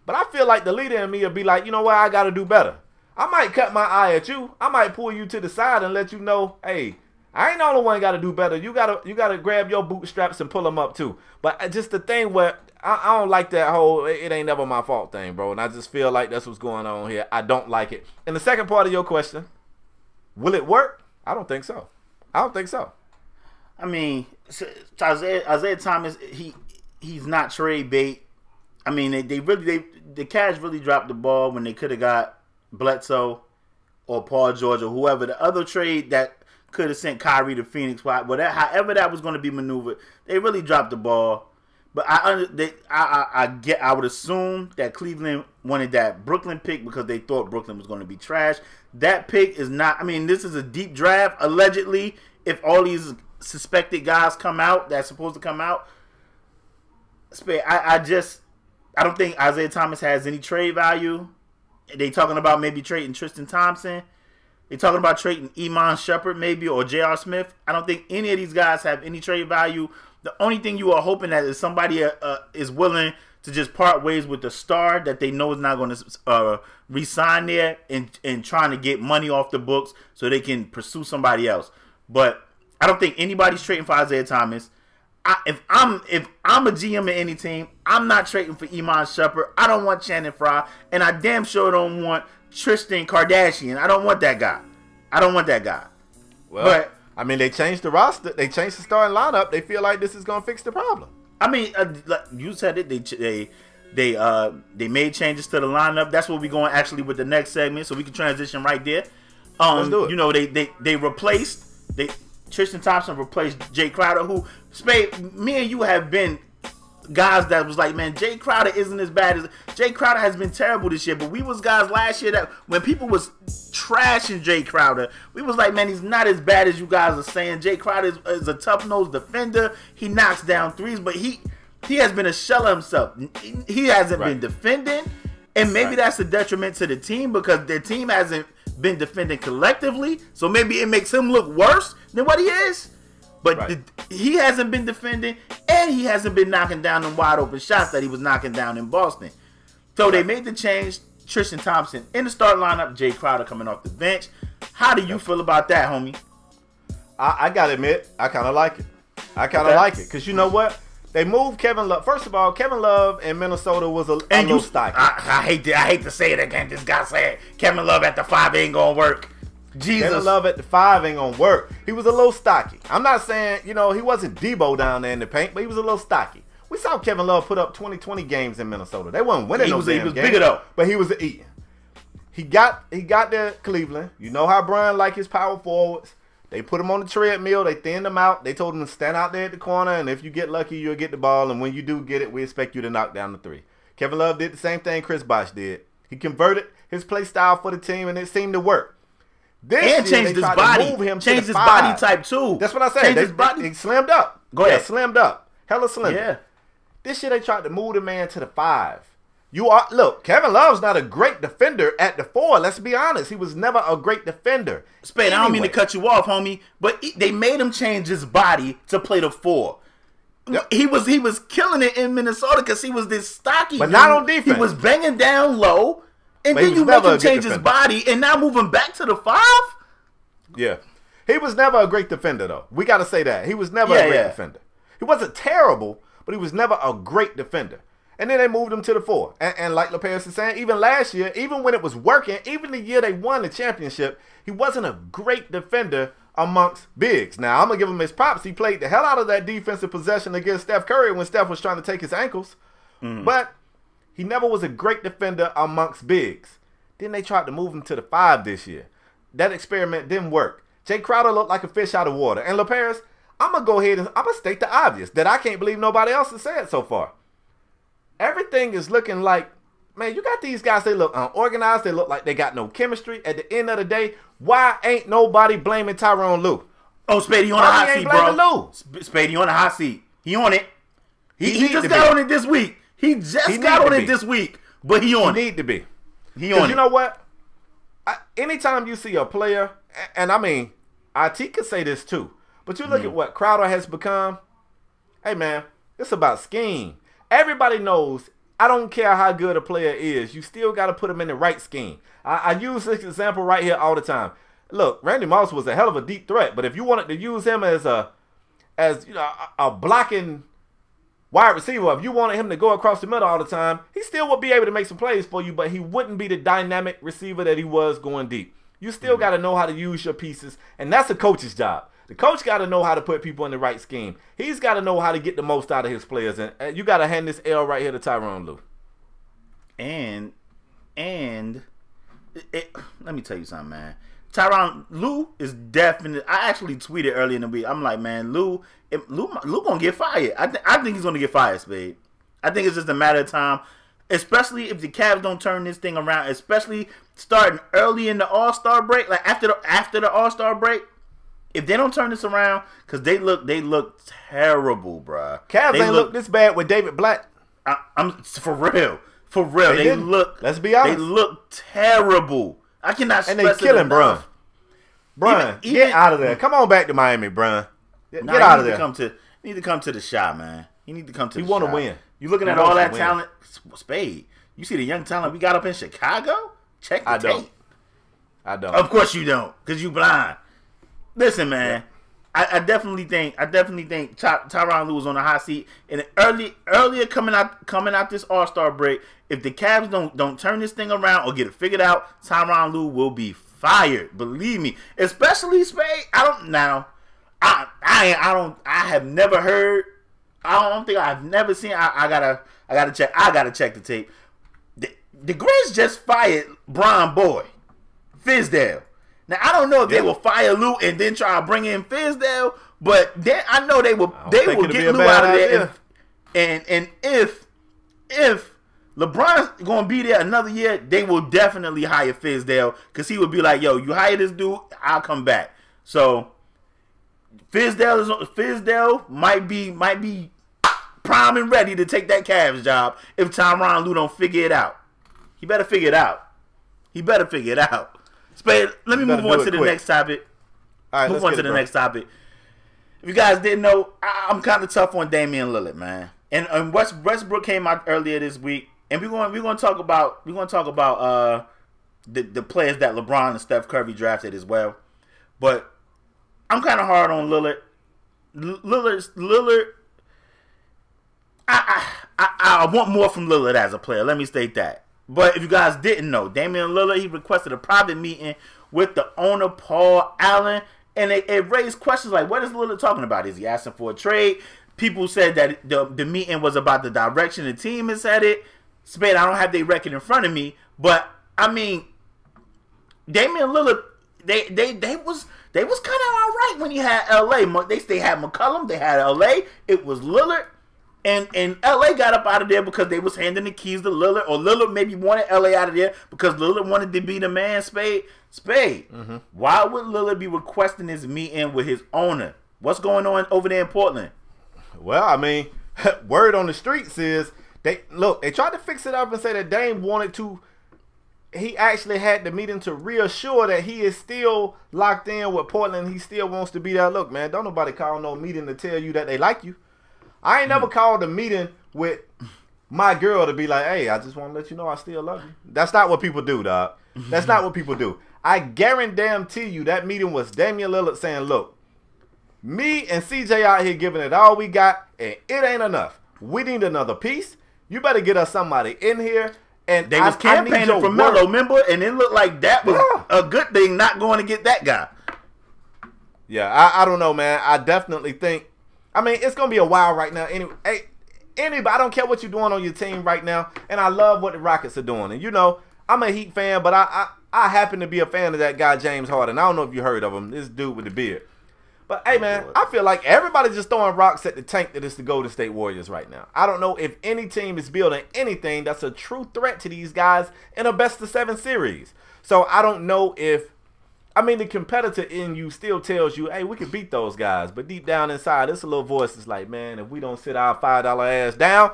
But I feel like the leader in me will be like, you know what, I got to do better. I might cut my eye at you. I might pull you to the side and let you know, hey, I ain't the only one got to do better. You gotta grab your bootstraps and pull them up too. But just the thing where I don't like that whole it ain't never my fault thing, bro. And I just feel like that's what's going on here. I don't like it. And the second part of your question, will it work? I don't think so. I mean, Isaiah Thomas, he's not trade bait. I mean, the Cavs really dropped the ball when they could have got Bledsoe or Paul George or whoever. The other trade that could have sent Kyrie to Phoenix, however that was going to be maneuvered, they really dropped the ball. But I would assume that Cleveland wanted that Brooklyn pick because they thought Brooklyn was going to be trash. That pick is not. I mean, this is a deep draft. Allegedly, if all these suspected guys come out, that's supposed to come out. I don't think Isaiah Thomas has any trade value. They talking about maybe trading Tristan Thompson. They talking about trading Iman Shumpert maybe or J.R. Smith. I don't think any of these guys have any trade value. The only thing you are hoping that is somebody is willing to just part ways with the star that they know is not going to re-sign there and trying to get money off the books so they can pursue somebody else. But I don't think anybody's trading for Isaiah Thomas. If I'm a GM of any team, I'm not trading for Iman Shumpert. I don't want Channing Frye, and I damn sure don't want Tristan Kardashian. I don't want that guy. Well, but I mean, they changed the roster. They changed the starting lineup. They feel like this is gonna fix the problem. I mean, like you said it. They made changes to the lineup. That's what we're going actually with the next segment, so we can transition right there. Let's do it. You know, they replaced Tristan Thompson replaced Jay Crowder, who me and you have been guys that was like, man, Jay Crowder isn't as bad as Jay Crowder has been terrible this year, but we was guys last year that when people was trashing Jay Crowder, we was like, man, he's not as bad as you guys are saying. Jay Crowder is a tough-nosed defender. He knocks down threes, but he has been a shell of himself. He hasn't been defending, and maybe that's a detriment to the team because their team hasn't been defending collectively, so maybe it makes him look worse than what he is. But he hasn't been defending, and he hasn't been knocking down them wide open shots that he was knocking down in Boston. So they made the change. Tristan Thompson in the start lineup, Jay Crowder coming off the bench. How do you feel about that, homie? I gotta admit, I kind of like it. Like it because you know what? They moved Kevin Love. First of all, Kevin Love in Minnesota was a little stocky. I hate to say it again. This guy said Kevin Love at the 5 ain't gonna work. Jesus. Kevin Love at the 5 ain't gonna work. He was a little stocky. I'm not saying, he wasn't Debo down there in the paint, but he was a little stocky. We saw Kevin Love put up 20 games in Minnesota. They wasn't winning those games. He was bigger though. But he was eating. He got to Cleveland. You know how Brian like his power forwards. They put him on the treadmill. They thinned him out. They told him to stand out there at the corner, and if you get lucky, you'll get the ball. And when you do get it, we expect you to knock down the 3. Kevin Love did the same thing Chris Bosh did. He converted his play style for the team, and it seemed to work. And changed his body. Changed his body type too. That's what I said. He slimmed up. Go ahead. Slimmed up. Hella slim. Yeah. This year they tried to move the man to the 5. Look, Kevin Love's not a great defender at the 4. Let's be honest. He was never a great defender. Spade, I don't mean to cut you off, homie, but they made him change his body to play the 4. Yep. He was killing it in Minnesota because he was this stocky. But not on defense. He was banging down low. And then you make him change his body and now move him back to the 5? Yeah. He was never a great defender, though. We got to say that. He was never a great defender. He wasn't terrible, but he was never a great defender. And then they moved him to the 4. And like LeParis is saying, even last year, even when it was working, even the year they won the championship, he wasn't a great defender amongst bigs. Now, I'm going to give him his props. He played the hell out of that defensive possession against Steph Curry when Steph was trying to take his ankles. But he never was a great defender amongst bigs. Then they tried to move him to the 5 this year. That experiment didn't work. Jay Crowder looked like a fish out of water. And LeParis, I'm going to go ahead and I'm going to state the obvious that I can't believe nobody else has said so far. Everything is looking like, man, you got these guys, they look unorganized. They look like they got no chemistry. At the end of the day, why ain't nobody blaming Tyronn Lue? Oh, Spade, on the hot seat, bro. Spade, on the hot seat. He on it. He just got on it this week. He got on it this week, but he on it. He need to be. He on it. You know what? Anytime you see a player, and I mean, IT could say this too, but you look at what Crowder has become. Hey, man, it's about scheme. Everybody knows, I don't care how good a player is, you still got to put him in the right scheme. I use this example right here all the time. Look, Randy Moss was a hell of a deep threat, but if you wanted to use him as a blocking wide receiver, if you wanted him to go across the middle all the time, he still would be able to make some plays for you, but he wouldn't be the dynamic receiver that he was going deep. You still got to know how to use your pieces, and that's a coach's job. The coach got to know how to put people in the right scheme. He's got to know how to get the most out of his players. And you got to hand this L right here to Tyronn Lue. And let me tell you something, man. Tyronn Lue is definitely. I actually tweeted earlier in the week. I'm like, man, Lue gonna get fired. I think he's gonna get fired, Spade. I think it's just a matter of time. Especially if the Cavs don't turn this thing around. Especially starting early in the All-Star break, like after the All-Star break. If they don't turn this around, because they look terrible, bruh. Cavs ain't look this bad with David Black. I'm for real. For real, they look. Let's be honest. They look terrible. I cannot. And they killing Brun. Brun, get out of there. Come on back to Miami, Brun. Get out of there. Need to come to the shot, man. You need to come to. He the want to shot. win. You looking at all that talent, Spade? You see the young talent we got up in Chicago? Check the tape. I don't. Of course you don't, because you blind. Listen, man. Yeah. I definitely think Tyronn Lue was on the hot seat. And earlier coming out this All-Star break, if the Cavs don't turn this thing around or get it figured out, Tyronn Lue will be fired. Believe me. Especially Spade. I have never heard. I don't think I've never seen. I gotta check the tape. The Grizz just fired Brian Boy, Fizdale. Now I don't know if they will fire Lue and then try to bring in Fizdale, but then I know they will get Lue out of there. And if LeBron's gonna be there another year, they will definitely hire Fizdale, because he would be like, "Yo, you hire this dude, I'll come back." So Fizdale might be prime and ready to take that Cavs job if Tyronn Lue don't figure it out. He better figure it out. Spade, let me move on to the next topic. All right, move on to the next topic. If you guys didn't know, I'm kind of tough on Damian Lillard, man. And Westbrook came out earlier this week, and we're going to talk about the players that LeBron and Steph Curry drafted as well. But I'm kind of hard on Lillard. Lillard. I want more from Lillard as a player. Let me state that. But if you guys didn't know, Damian Lillard, he requested a private meeting with the owner, Paul Allen, and it raised questions like, what is Lillard talking about? Is he asking for a trade? People said that the meeting was about the direction the team is headed. Spade, I don't have their record in front of me, but I mean, Damian Lillard, they was kind of all right when he had LA. They had McCollum, they had LA. It was Lillard. And LA got up out of there because they was handing the keys to Lillard, or Lillard maybe wanted LA out of there because Lillard wanted to be the man. Spade. Mm-hmm. Why would Lillard be requesting this meeting with his owner? What's going on over there in Portland? Well, I mean, word on the streets is they tried to fix it up and say that Dame wanted to. He actually had the meeting to reassure that he is still locked in with Portland. He still wants to be there. Look, man, don't nobody call no meeting to tell you that they like you. I ain't never called a meeting with my girl to be like, hey, I just want to let you know I still love you. That's not what people do, dog. That's not what people do. I guarantee you that meeting was Damian Lillard saying, look, me and CJ out here giving it all we got, and it ain't enough. We need another piece. You better get us somebody in here. And they was campaigning for Melo, remember? And it looked like that was a good thing, not going to get that guy. Yeah, I don't know, man. I definitely think, I mean, it's going to be a while right now. Anyway, anybody, I don't care what you're doing on your team right now, and I love what the Rockets are doing. And, you know, I'm a Heat fan, but I happen to be a fan of that guy, James Harden. I don't know if you heard of him, this dude with the beard. But, hey, man, I feel like everybody's just throwing rocks at the tank that is the Golden State Warriors right now. I don't know if any team is building anything that's a true threat to these guys in a best-of-7 series. So, I don't know if, I mean, the competitor in you still tells you, hey, we can beat those guys. But deep down inside, this a little voice is like, man, if we don't sit our $5 ass down,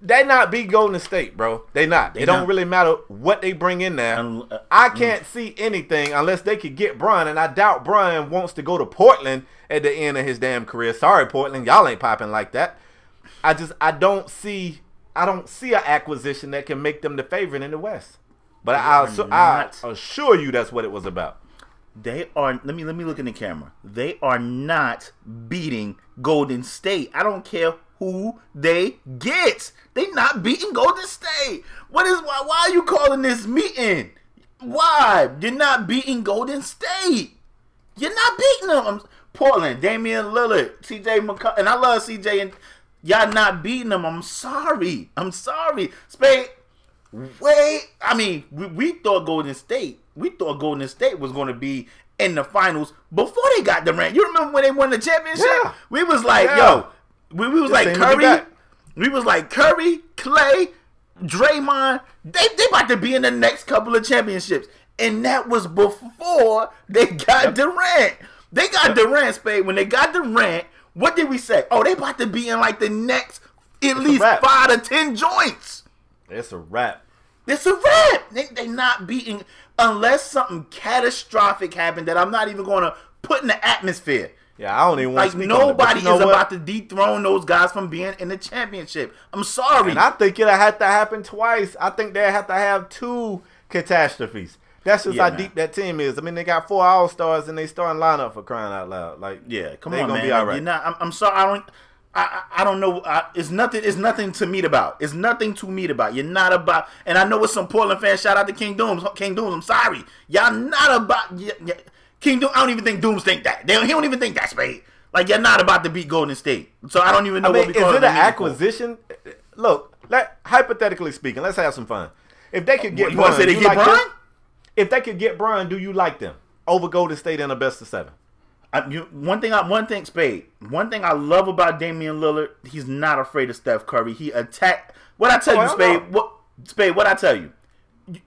they not beat Golden State, bro. They not. It don't really matter what they bring in there. I can't see anything unless they could get Bron, and I doubt Bron wants to go to Portland at the end of his damn career. Sorry, Portland, y'all ain't popping like that. I don't see an acquisition that can make them the favorite in the West. But I assure you that's what it was about. They are. Let me look in the camera. They are not beating Golden State. I don't care who they get. They not beating Golden State. Why are you calling this meeting? Why? You're not beating Golden State. You're not beating them. Portland, Damian Lillard, CJ McCollum, and I love CJ, and y'all not beating them. I'm sorry. Spade, wait. I mean, we thought Golden State was going to be in the finals before they got Durant. You remember when they won the championship? Yeah. We was like, yo, we was like Curry. We was like Curry, Clay, Draymond. They about to be in the next couple of championships. And that was before they got Durant. They got Durant, Spade. When they got Durant, what did we say? Oh, they about to be in like the next at least 5 to 10 joints. It's a wrap. It's a wrap. They not beating unless something catastrophic happened that I'm not even going to put in the atmosphere. Yeah, I don't even want to speak on it. Nobody is about to dethrone those guys from being in the championship. I'm sorry. And I think it'll have to happen twice. I think they'll have to have 2 catastrophes. That's just how deep that team is. I mean, they got 4 All-Stars in their starting lineup, for crying out loud. Like, yeah, come on, man. Be all right. You're not, I'm sorry. I don't know. It's nothing to meet about. It's nothing to meet about. You're not about. And I know it's some Portland fans. Shout out to King Dooms. King Dooms, I'm sorry. Y'all not about. King Dooms. I don't even think Dooms think that. He don't even think that, Spade. Like, you're not about to beat Golden State. So I don't even know what we call it. Is it an acquisition? Look, hypothetically speaking, let's have some fun. If they could get, you want to say they get Bron? If they could get Bron, do you like them over Golden State in a best of 7? One thing, Spade. One thing I love about Damian Lillard, he's not afraid of Steph Curry. He attacked. What I tell you, Spade. What I tell you,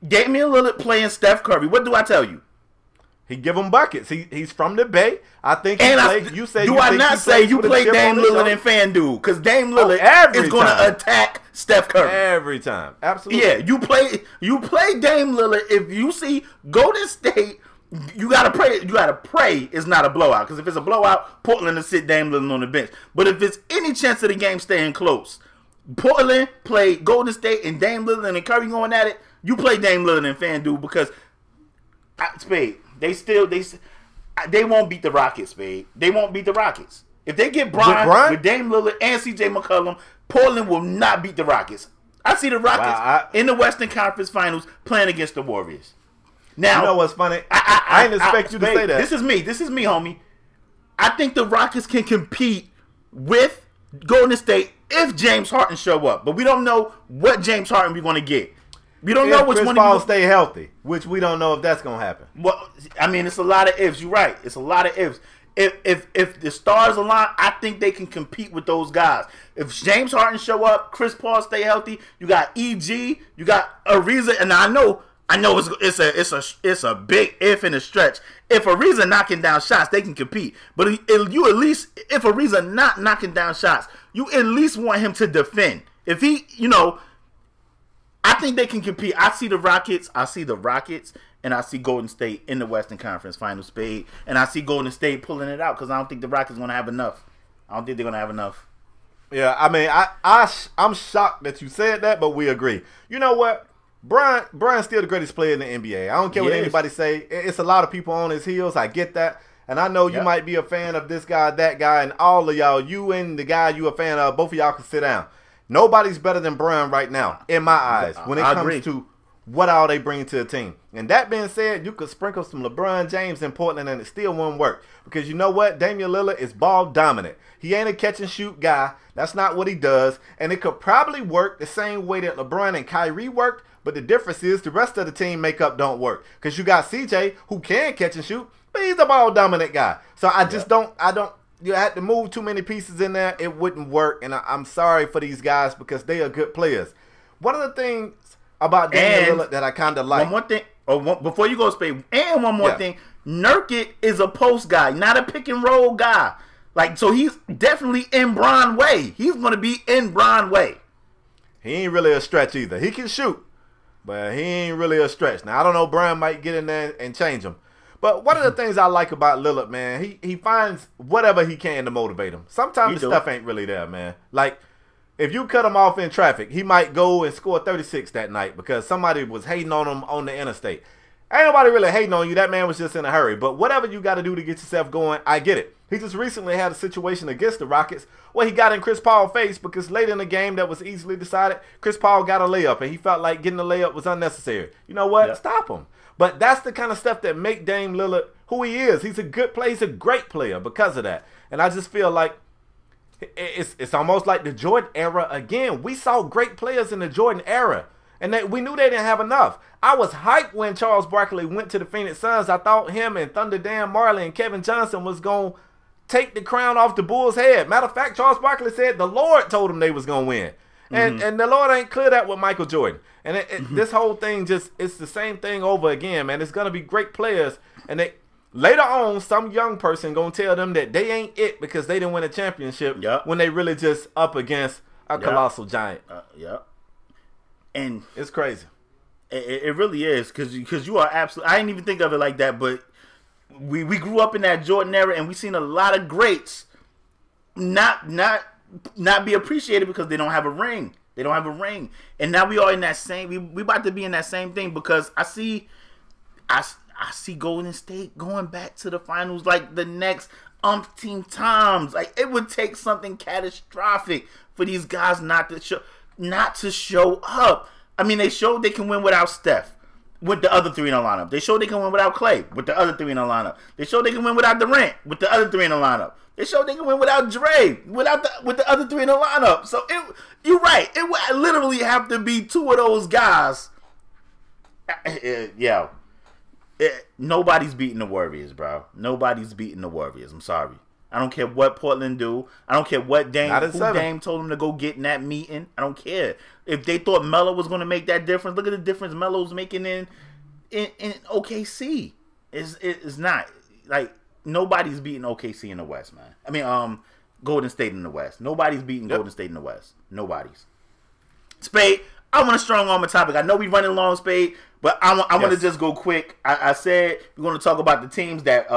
Damian Lillard playing Steph Curry. What do I tell you? He give him buckets. He's from the Bay. I think. You say. Do I not say you play Dame Lillard in FanDuel? Because Dame Lillard is going to attack Steph Curry every time. Absolutely. Yeah, you play Dame Lillard. If you see Golden State, you gotta pray. You gotta pray it's not a blowout. Because if it's a blowout, Portland will sit Dame Lillard on the bench. But if it's any chance of the game staying close, Portland play Golden State and Dame Lillard and Curry going at it. You play Dame Lillard in FanDuel because Spade. They won't beat the Rockets, Spade. They won't beat the Rockets. If they get Bron with Dame Lillard and CJ McCollum, Portland will not beat the Rockets. I see the Rockets in the Western Conference Finals playing against the Warriors. Now, you know what's funny? I didn't expect you to say that. This is me, homie. I think the Rockets can compete with Golden State if James Harden show up. But we don't know what James Harden we're going to get. We don't know which Chris one. Paul stay healthy, which we don't know if that's gonna happen. Well, I mean, it's a lot of ifs. You're right. It's a lot of ifs. If the stars align, I think they can compete with those guys. If James Harden show up, Chris Paul stay healthy, you got EG, you got Ariza, and I know it's a big if in a stretch. If Ariza knocking down shots, they can compete. But you at least, if Ariza not knocking down shots, you at least want him to defend. If he, I think they can compete. I see the Rockets, and I see Golden State in the Western Conference Finals, Spade. And I see Golden State pulling it out because I don't think the Rockets going to have enough. I don't think they're going to have enough. Yeah, I mean, I'm shocked that you said that, but we agree. You know what? Brian's still the greatest player in the NBA. I don't care what anybody say. It's a lot of people on his heels. I get that. And I know you might be a fan of this guy, that guy, and all of y'all. You and the guy you a fan of, both of y'all can sit down. Nobody's better than Bron right now, in my eyes, when it comes to what all they bring to the team. And that being said, you could sprinkle some LeBron James in Portland and it still won't work. Because you know what? Damian Lillard is ball dominant. He ain't a catch-and-shoot guy. That's not what he does. And it could probably work the same way that LeBron and Kyrie worked, but the difference is the rest of the team makeup don't work. Because you got CJ, who can catch and shoot, but he's a ball dominant guy. So I just don't. You had to move too many pieces in there. It wouldn't work. And I'm sorry for these guys because they are good players. One of the things about Damian Lillard that I kind of like. One more thing. Before you go, Spade. And one more thing. Nurkic is a post guy, not a pick and roll guy. So he's definitely in Bron way. He's going to be in Bron way. He ain't really a stretch either. He can shoot, but he ain't really a stretch. Now, I don't know. Bron might get in there and change him. But one of the things I like about Lillard, man, he finds whatever he can to motivate him. Sometimes the stuff ain't really there, man. Like, if you cut him off in traffic, he might go and score 36 that night because somebody was hating on him on the interstate. Ain't nobody really hating on you. That man was just in a hurry. But whatever you got to do to get yourself going, I get it. He just recently had a situation against the Rockets where he got in Chris Paul's face because late in the game that was easily decided, Chris Paul got a layup, and he felt like getting the layup was unnecessary. You know what? Yep. Stop him. But that's the kind of stuff that make Dame Lillard who he is. He's a good player. He's a great player because of that. And I just feel like it's almost like the Jordan era again. We saw great players in the Jordan era. And we knew they didn't have enough. I was hyped when Charles Barkley went to the Phoenix Suns. I thought him and Thunder Dan Marley and Kevin Johnson was going to take the crown off the Bulls' head. Matter of fact, Charles Barkley said the Lord told him they was going to win. And the Lord ain't clear that with Michael Jordan. And this whole thing it's the same thing over again, man. It's going to be great players. And later on, some young person going to tell them that they ain't it because they didn't win a championship when they really just up against a colossal giant. And it's crazy. It really is because you are absolutely. I didn't even think of it like that, but we grew up in that Jordan era, and we seen a lot of greats not be appreciated because they don't have a ring. They don't have a ring, and now we are in that same. We about to be in that same thing because I see Golden State going back to the finals like the next umpteen times. Like it would take something catastrophic for these guys not to show up. I mean, they showed they can win without Steph, with the other three in the lineup. They showed they can win without Clay, with the other three in the lineup. They showed they can win without Durant, with the other three in the lineup. They showed they can win without Dre, with the other three in the lineup. So you're right. It would literally have to be two of those guys. Nobody's beating the Warriors, bro. Nobody's beating the Warriors. I'm sorry. I don't care what Portland do. I don't care what Dame told them to go get in that meeting. I don't care. If they thought Melo was going to make that difference, look at the difference Melo's making in OKC. It's not. Like, nobody's beating OKC in the West, man. I mean, Golden State in the West. Nobody's beating Golden State in the West. Nobody's. Spade, I want a strong arm topic. I know we running long, Spade, but I want to just go quick. I said we're going to talk about the teams that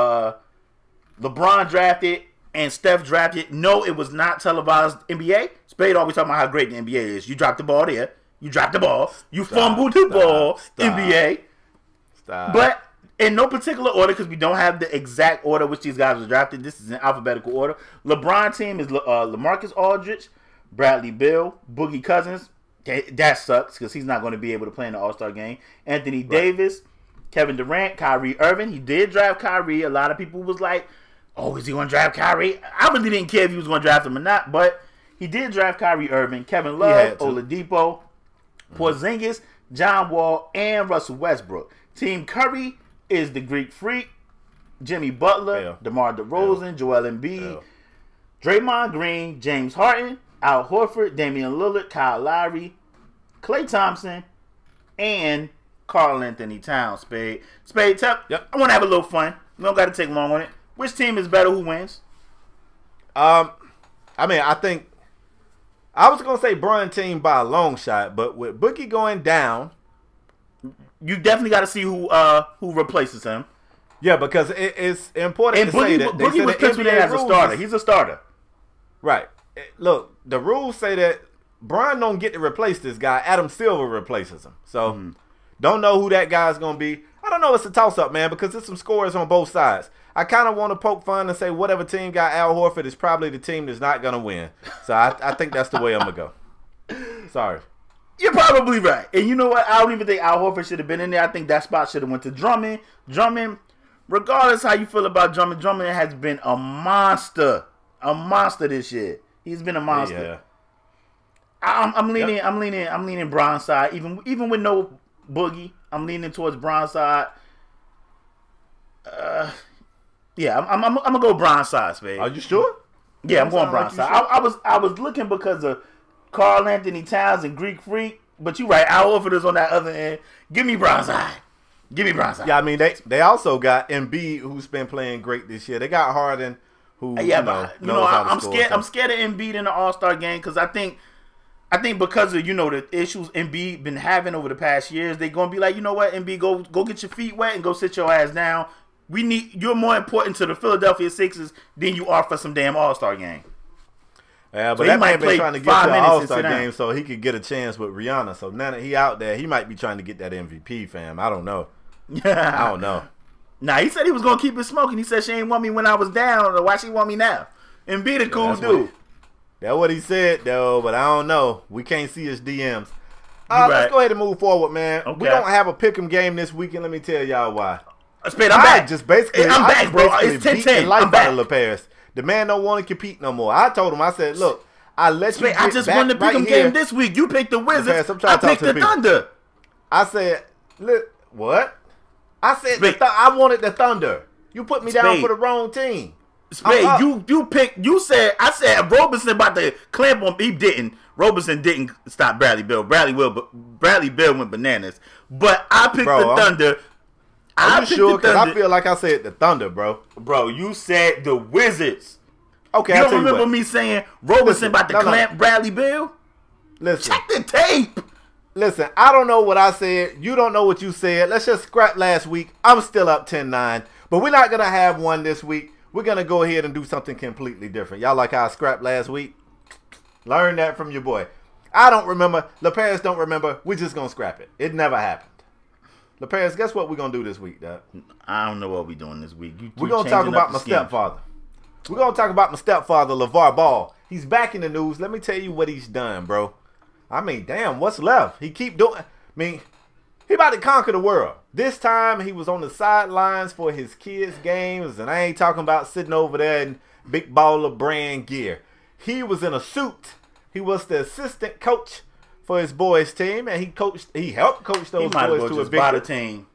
LeBron drafted and Steph drafted. No, it was not televised NBA. Spade always talking about how great the NBA is. You dropped the ball there. You dropped the ball. You fumbled the ball. NBA. Stop. But in no particular order, because we don't have the exact order which these guys were drafted. This is in alphabetical order. LeBron team is LaMarcus Aldridge, Bradley Beal, Boogie Cousins. That sucks because he's not going to be able to play in the All-Star game. Anthony Davis, Kevin Durant, Kyrie Irving. He did draft Kyrie. A lot of people was like, oh, is he going to draft Kyrie? I really didn't care if he was going to draft him or not, but he did draft Kyrie Irving, Kevin Love, Oladipo, Porzingis, John Wall, and Russell Westbrook. Team Curry is the Greek Freak, Jimmy Butler, DeMar DeRozan, Joel Embiid, Draymond Green, James Harden, Al Horford, Damian Lillard, Kyle Lowry, Klay Thompson, and Karl Anthony Towns. Spade, I want to have a little fun. We don't got to take long on it. Which team is better? Who wins? I mean, I think I was gonna say Bron team by a long shot, but with Boogie going down, you definitely got to see who replaces him. Yeah, because it's important to say that Boogie was penciled in as a starter. He's a starter, right? Look, the rules say that Bron don't get to replace this guy. Adam Silver replaces him. So don't know who that guy's gonna be. I don't know. It's a toss up, man, because there's some scores on both sides. I kind of want to poke fun and say whatever team got Al Horford is probably the team that's not going to win. So I think that's the way I'm going to go. Sorry. You're probably right. And you know what? I don't even think Al Horford should have been in there. I think that spot should have went to Drummond. Drummond, regardless how you feel about Drummond, Drummond has been a monster. A monster this year. He's been a monster. Yeah. I'm leaning Bron's side. Even with no Boogie, I'm leaning towards Bron's side. Yeah, I'm gonna go Bron's side, Spade. Are you sure? Yeah, I'm going Bron's side. I was looking because of Karl Anthony Towns and Greek Freak, but you're right. Al Horford is on that other end. Give me Bron's side. Give me Bron's side. Yeah, I mean they also got Embiid, who's been playing great this year. They got Harden, who I'm scared. I'm scared of Embiid in the All-Star game because I think because of the issues Embiid been having over the past years, they're gonna be like, you know what, Embiid, go get your feet wet and go sit your ass down. You're more important to the Philadelphia Sixers than you are for some damn All-Star game. Yeah, but so that man been trying to get to an All-Star game so he could get a chance with Rihanna. So now that he out there, he might be trying to get that MVP, fam. I don't know. I don't know. Nah, he said he was gonna keep it smoking. He said she ain't want me when I was down, or why she want me now? And be the cool dude. That's what he said, though. But I don't know. We can't see his DMs. Right. Let's go ahead and move forward, man. Okay. We don't have a pick'em game this weekend. Let me tell y'all why. Spade, I'm back. I'm back, bro. It's 10-10. Life I'm back. out of LaParis. The man don't want to compete no more. I told him. I said, look, I let you. I just won the pick'em game this week. You picked the Wizards. I picked the Thunder. I said, what? I said I wanted the Thunder. You put me down for the wrong team. Spade, I said Roberson about to clamp on. He didn't. Roberson didn't stop Bradley Beal. Bradley Beal went bananas. But I picked the Thunder. Are you sure? Because I feel like I said the Thunder, bro. Bro, you said the Wizards. Okay, you don't remember me saying Roberson about to clamp Bradley Beal? Listen. Check the tape. Listen, I don't know what I said. You don't know what you said. Let's just scrap last week. I'm still up 10-9. But we're not going to have one this week. We're going to go ahead and do something completely different. Y'all like how I scrapped last week? Learn that from your boy. I don't remember. LaParis don't remember. We're just going to scrap it. It never happened. LaParis, guess what we're going to do this week, Doug? I don't know what we're doing this week. We're going to talk about my stepfather. We're going to talk about my stepfather, LeVar Ball. He's back in the news. Let me tell you what he's done, bro. I mean, damn, what's left? He keep doing. I mean, he about to conquer the world. This time, he was on the sidelines for his kids' games, and I ain't talking about sitting over there in big baller brand gear. He was in a suit. He was the assistant coach for his boys' team, and he helped coach those boys to a big team.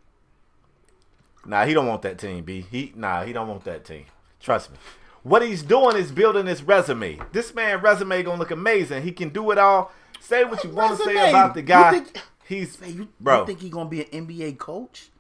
Nah, he don't want that team, B. He don't want that team. Trust me. What he's doing is building his resume. This man's resume gonna look amazing. He can do it all. Say what you want to say about the guy. You think he's gonna be an NBA coach?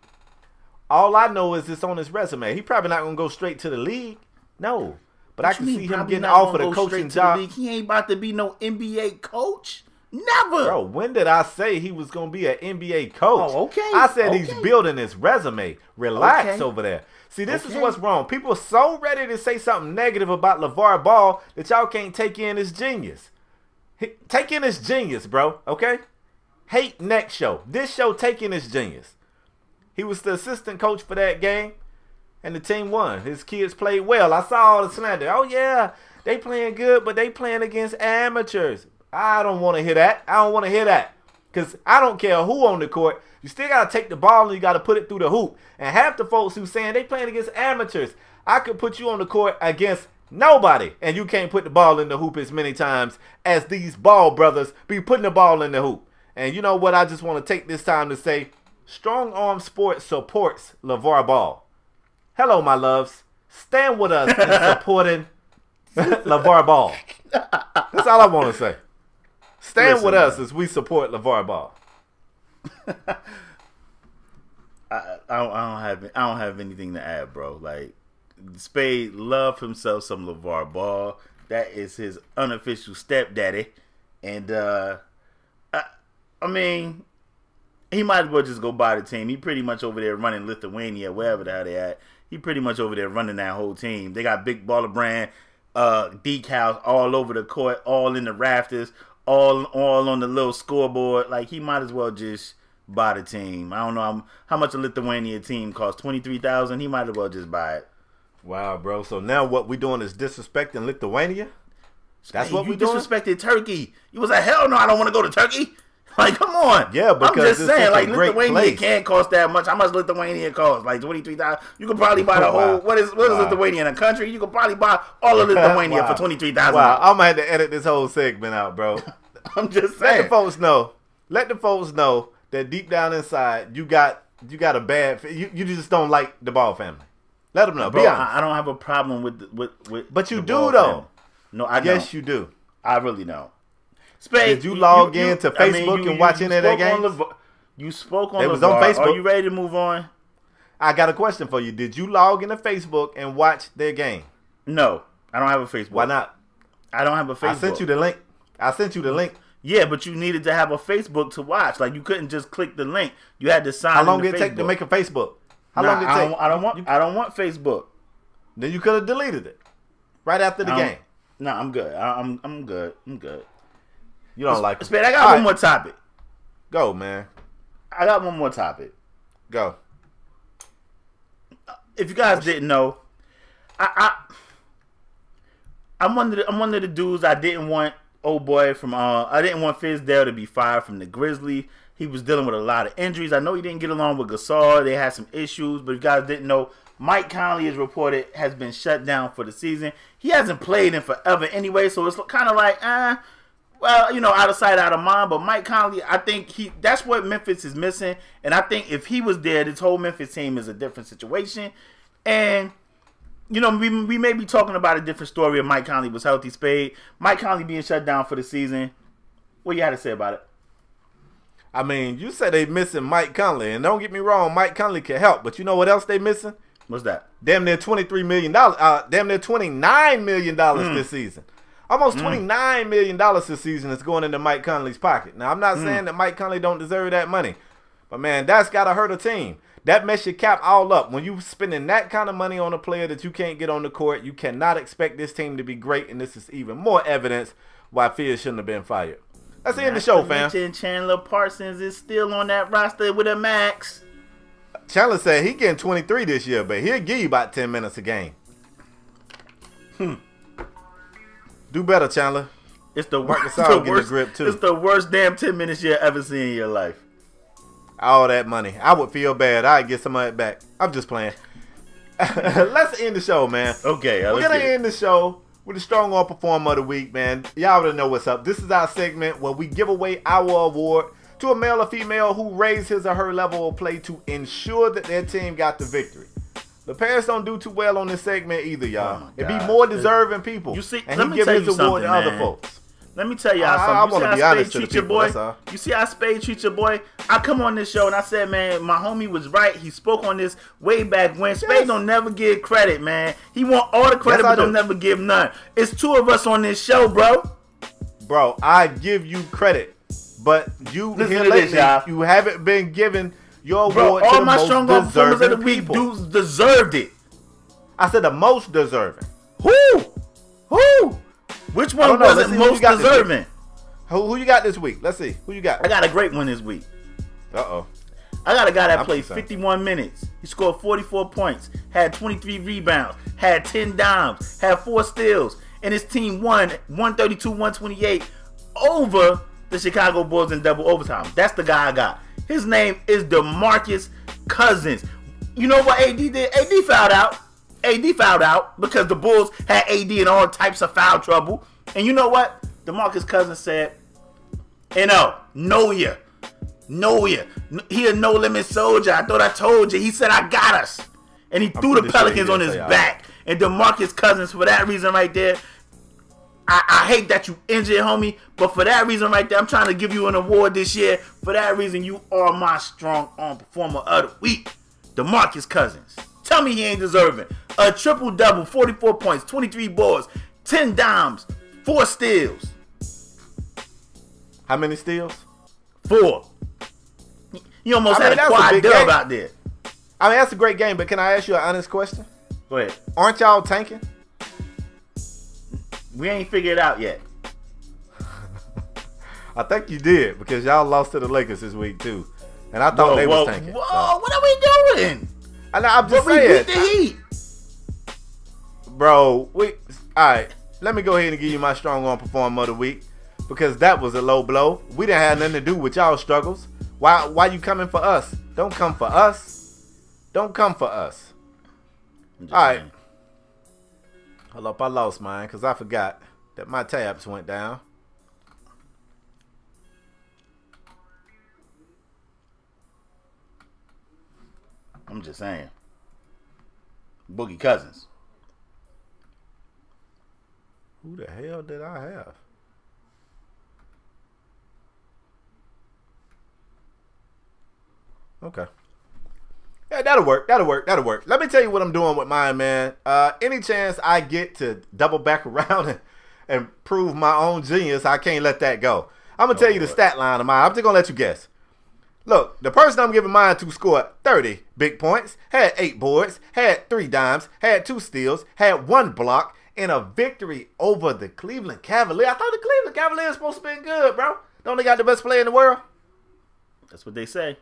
All I know is it's on his resume. He probably not gonna go straight to the league. No, but I can see him getting offered a coaching job. He ain't about to be no NBA coach. Never. Bro, when did I say he was gonna be an NBA coach? Oh, okay. I said he's building his resume. Relax over there. See, this is what's wrong. People are so ready to say something negative about LeVar Ball that y'all can't take in his genius. Take in his genius, bro, okay? Hate next show. This show, take in his genius. He was the assistant coach for that game, and the team won. His kids played well. I saw all the slander. Oh, yeah, they playing good, but they playing against amateurs. I don't want to hear that. I don't want to hear that. Because I don't care who on the court. You still got to take the ball and you got to put it through the hoop. And half the folks who saying they playing against amateurs, I could put you on the court against nobody, and you can't put the ball in the hoop as many times as these ball brothers be putting the ball in the hoop. And you know what? I just want to take this time to say, Strong Arm Sports supports LeVar Ball. Hello, my loves. Stand with us in supporting LeVar Ball. That's all I want to say. Stand with us as we support LeVar Ball. I don't have anything to add, bro. Like, Spade love himself some LeVar Ball. That is his unofficial stepdaddy, and I mean, he might as well just go buy the team. He pretty much over there running Lithuania, wherever the hell they at. He pretty much over there running that whole team. They got big baller brand decals all over the court, all in the rafters, all on the little scoreboard. Like, he might as well just buy the team. I don't know how much a Lithuania team costs. $23,000. He might as well just buy it. Wow, bro. So now what we doing is disrespecting Lithuania? That's what we doing? You disrespected Turkey. You was like, hell no, I don't want to go to Turkey. Like, come on. Yeah, because I'm just saying, like, Lithuania can't cost that much. How much Lithuania cost? Like $23,000. You could probably buy the whole. What is Lithuania in a country? You could probably buy all of Lithuania for $23,000. Wow, I'm gonna have to edit this whole segment out, bro. I'm just saying. Let the folks know that deep down inside you got a bad. You just don't like the Ball family. Let them know. Bro, be honest. I don't have a problem with. But you the do Ball though. family. No, I don't. Yes, you do. I really don't. Spade, did you log into Facebook and watch any of that game? You spoke on it was on Facebook. Are you ready to move on? I got a question for you. Did you log into Facebook and watch their game? No, I don't have a Facebook. Why not? I don't have a Facebook. I sent you the link. Yeah, but you needed to have a Facebook to watch. Like, you couldn't just click the link. You had to sign. How long did it take to make a Facebook? How long did it take? I don't want Facebook. Then you could have deleted it right after the game. No, I'm good. I'm good. I'm good. You don't like it. Spade, I got one more topic. Go, man. I got one more topic. Go. if you guys didn't know, I'm one of the dudes. I didn't want old boy from I didn't want Fizdale to be fired from the Grizzlies. He was dealing with a lot of injuries. I know he didn't get along with Gasol. They had some issues, but if you guys didn't know, Mike Conley is reported has been shut down for the season. He hasn't played in forever anyway, so it's kind of like, well, you know, out of sight, out of mind. But Mike Conley, I think that's what Memphis is missing. And I think if he was there, this whole Memphis team is a different situation. And, you know, we may be talking about a different story if Mike Conley was healthy. Spade. Mike Conley being shut down for the season. What you had to say about it? I mean, you said they missing Mike Conley. And don't get me wrong, Mike Conley can help. But you know what else they missing? What's that? Damn near $23 million. Damn near $29 million this season. Almost $29 million this season is going into Mike Conley's pocket. Now, I'm not saying that Mike Conley don't deserve that money. But, man, that's got to hurt a team. That mess your cap all up. When you spending that kind of money on a player that you can't get on the court, you cannot expect this team to be great. And this is even more evidence why Fizz shouldn't have been fired. That's the end of the show, fam. Chandler Parsons is still on that roster with a max. Chandler said he getting 23 this year, but he'll give you about 10 minutes a game. Do better, Chandler. It's the Marcus worst. Gasol getting the grip too. It's the worst damn 10 minutes you ever seen in your life. All that money. I would feel bad. I'd get some of it back. I'm just playing. Let's end the show, man. Okay. We're going to end the show with the Strong Arm Performer of the Week, man. Y'all already know what's up. This is our segment where we give away our award to a male or female who raised his or her level of play to ensure that their team got the victory. The Paris don't do too well on this segment either, y'all. It'd be more deserving people. You see, and he give his award to other folks. Let me tell y'all something. I want to be honest to the people, that's all. You see how Spade treats your boy? I come on this show and I said, man, my homie was right. He spoke on this way back when. Spade don't never give credit, man. He want all the credit, but don't never give none. It's two of us on this show, bro. Bro, I give you credit, but you haven't been given your award to the most deserving people. Dudes deserved it. I said the most deserving. Who? Which one was it most deserving? Who you got this week? Let's see. Who you got? I got a great one this week. Uh-oh. I got a guy that played 51 minutes. He scored 44 points, had 23 rebounds, had 10 dimes, had 4 steals, and his team won 132-128 over the Chicago Bulls in double overtime. That's the guy I got. His name is DeMarcus Cousins. You know what AD did? AD fouled out. AD fouled out because the Bulls had AD in all types of foul trouble. And you know what? DeMarcus Cousins said, know ya. He a no-limit soldier. I thought I told you. He said, I got us. And he threw the Pelicans on his back. And DeMarcus Cousins, for that reason right there, I hate that you injured, homie, but for that reason right there, I'm trying to give you an award this year. For that reason, you are my Strong Arm Performer of the Week, DeMarcus Cousins. Tell me he ain't deserving. A triple-double, 44 points, 23 boards, 10 dimes, 4 steals. How many steals? 4. You almost had a quad dub out there. I mean, that's a great game, but can I ask you an honest question? Go ahead. Aren't y'all tanking? We ain't figured it out yet. I think you did because y'all lost to the Lakers this week too, and I thought they was tanking. Whoa, what are we doing? I'm just saying. We beat the Heat, bro. All right. Let me go ahead and give you my Strong Arm Performer of the Week because that was a low blow. We didn't have nothing to do with y'all struggles. Why you coming for us? Don't come for us. Don't come for us. All right. Hold up, I lost mine because I forgot that my tabs went down. I'm just saying. Boogie Cousins. Who the hell did I have? Okay. Yeah, that'll work. Let me tell you what I'm doing with mine, man. Any chance I get to double back around and prove my own genius, I can't let that go. I'm going to tell you the stat line of mine. I'm just going to let you guess. Look, the person I'm giving mine to scored 30 big points, had 8 boards, had 3 dimes, had 2 steals, had 1 block, in a victory over the Cleveland Cavaliers. I thought the Cleveland Cavaliers supposed to be good, bro. Don't they got the best player in the world? That's what they say.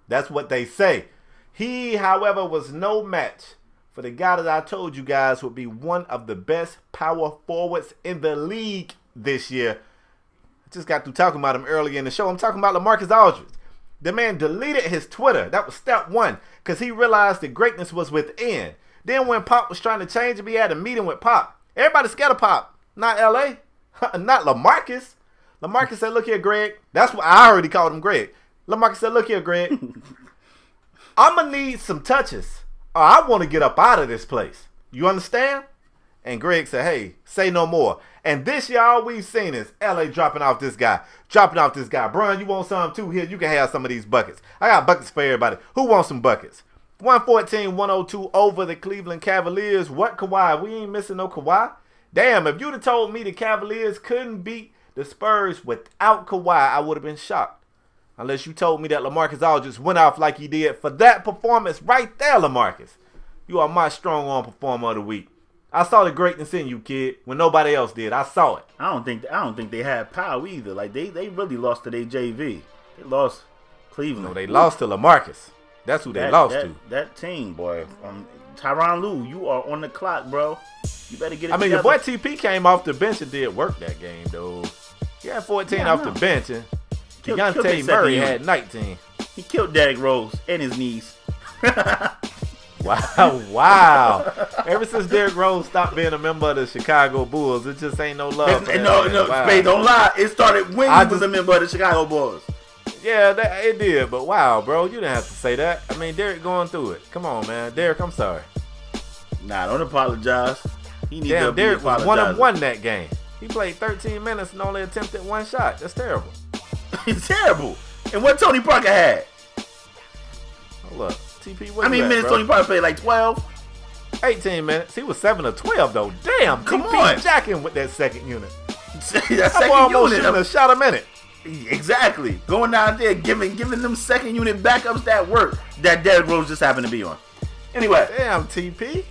That's what they say. He, however, was no match for the guy that I told you guys would be one of the best power forwards in the league this year. I just got through talking about him earlier in the show. I'm talking about LaMarcus Aldridge. The man deleted his Twitter. That was step one, because he realized that greatness was within. Then when Pop was trying to change him, he had a meeting with Pop. Everybody scared of Pop. Not L.A. Not LaMarcus. LaMarcus said, look here, Greg. That's what I already called him Greg. LaMarcus said, look here, Greg. I'm going to need some touches, or I want to get up out of this place. You understand? And Greg said, hey, say no more. And this year, all we've seen is LA dropping off this guy. Brian, you want some too? Here, you can have some of these buckets. I got buckets for everybody. Who wants some buckets? 114-102 over the Cleveland Cavaliers. What, Kawhi? We ain't missing no Kawhi. Damn, if you'd have told me the Cavaliers couldn't beat the Spurs without Kawhi, I would have been shocked. Unless you told me that LaMarcus Aldridge went off like he did for that performance right there, LaMarcus. You are my strong arm performer of the week. I saw the greatness in you, kid, when nobody else did. I saw it. I don't think they had power either. Like they really lost to their JV. They lost Cleveland. No, they lost to LaMarcus. That's who they lost to. That team, boy. Tyronn Lue, you are on the clock, bro. You better get it together. Your boy TP came off the bench and did work that game, though. He had 14 off the bench, and Dejounte Murray had 19. He killed Derrick Rose and his knees. Wow. Ever since Derrick Rose stopped being a member of the Chicago Bulls, it just ain't no love. No, wow. Spade, don't lie. It started when he was a member of the Chicago Bulls. Yeah, it did. But wow, bro, you didn't have to say that. I mean, Derrick going through it. Come on, man. Derrick, I'm sorry. Nah, don't apologize. Damn, Derrick was 1 of 1 that game. He played 13 minutes and only attempted 1 shot. That's terrible. It's terrible. And what Tony Parker had? Hold up. TP, how many minutes Tony Parker played? Like 12? 18 minutes. He was 7 of 12, though. Damn, come TP on. Jacking with that second unit. That second unit. A shot a minute. Exactly. Going down there, giving them second unit backups that work that Derrick Rose just happened to be on. Anyway. Damn, TP.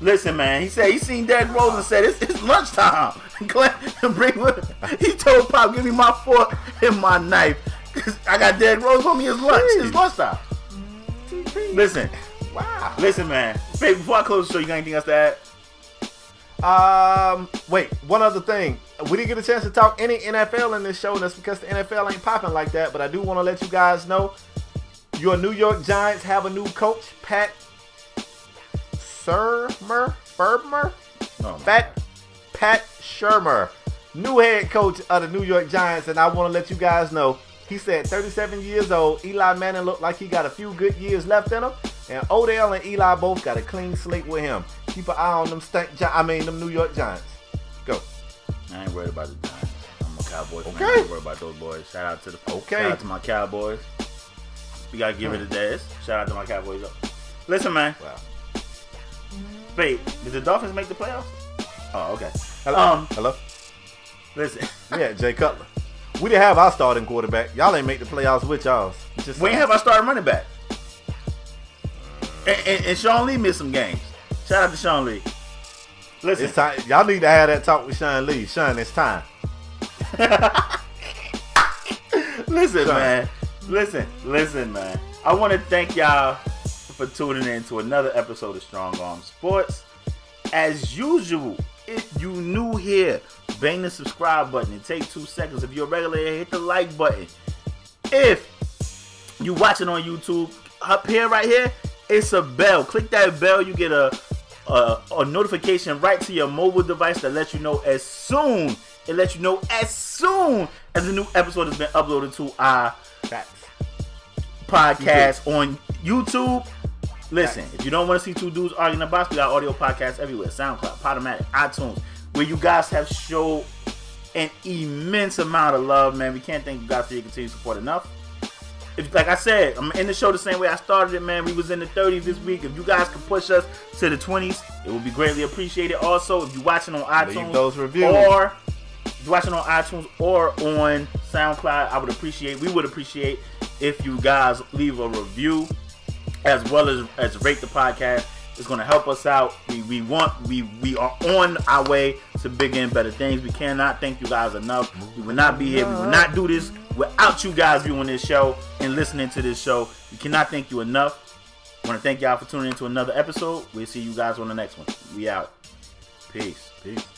Listen, man. He said he seen Derrick Rose and said, it's lunchtime. He told Pop, give me my fork and my knife. I got Derrick Rose on me. It's lunch. It's lunchtime. Listen. Wow. Listen, man. Babe, before I close the show, you got anything else to add? Wait, one other thing. We didn't get a chance to talk any NFL in this show, and that's because the NFL ain't popping like that. But I do want to let you guys know your New York Giants have a new coach, Pat Shurmur, new head coach of the New York Giants, and I want to let you guys know. He said 37 years old. Eli Manning looked like he got a few good years left in him. And Odell and Eli both got a clean slate with him. Keep an eye on them them New York Giants. Go. I ain't worried about the Giants. I'm a Cowboys fan. Okay. I ain't worried about those boys. Shout out to my Cowboys. We gotta give it a dance. Shout out to my Cowboys. Listen, man. Wow. Wait, did the Dolphins make the playoffs? Oh, okay. Hello? Listen. Yeah, Jay Cutler. We didn't have our starting quarterback. Y'all ain't make the playoffs with y'all. We ain't have our starting running back. And Sean Lee missed some games. Shout out to Sean Lee. Listen. It's time. Y'all need to have that talk with Sean Lee. Sean, it's time. Listen, man. Listen, man. I want to thank y'all for tuning in to another episode of Strong Arm Sports. As usual, if you new here, bang the subscribe button and take 2 seconds. If you're a regular, hit the like button. If you watching on YouTube, up here, right here, it's a bell. Click that bell. You get a notification right to your mobile device that lets you know as soon as the new episode has been uploaded to our podcast on YouTube. Listen, if you don't want to see 2 dudes arguing in the box, we got audio podcasts everywhere. SoundCloud, УPodOmatic, iTunes, where you guys have showed an immense amount of love, man. We can't thank you guys for your continued support enough. If, like I said, I'm in the show the same way I started it, man. We was in the 30s this week. If you guys can push us to the 20s, it would be greatly appreciated. Also, if you're watching on iTunes, leave those reviews. Or if you're watching on iTunes or on SoundCloud, we would appreciate if you guys leave a review as well as rate the podcast. It's going to help us out. We are on our way to bigger and better things. We cannot thank you guys enough. We would not be here. We would not do this without you guys viewing this show and listening to this show. We cannot thank you enough. Want to thank y'all for tuning in to another episode. We'll see you guys on the next one. We out. Peace. Peace.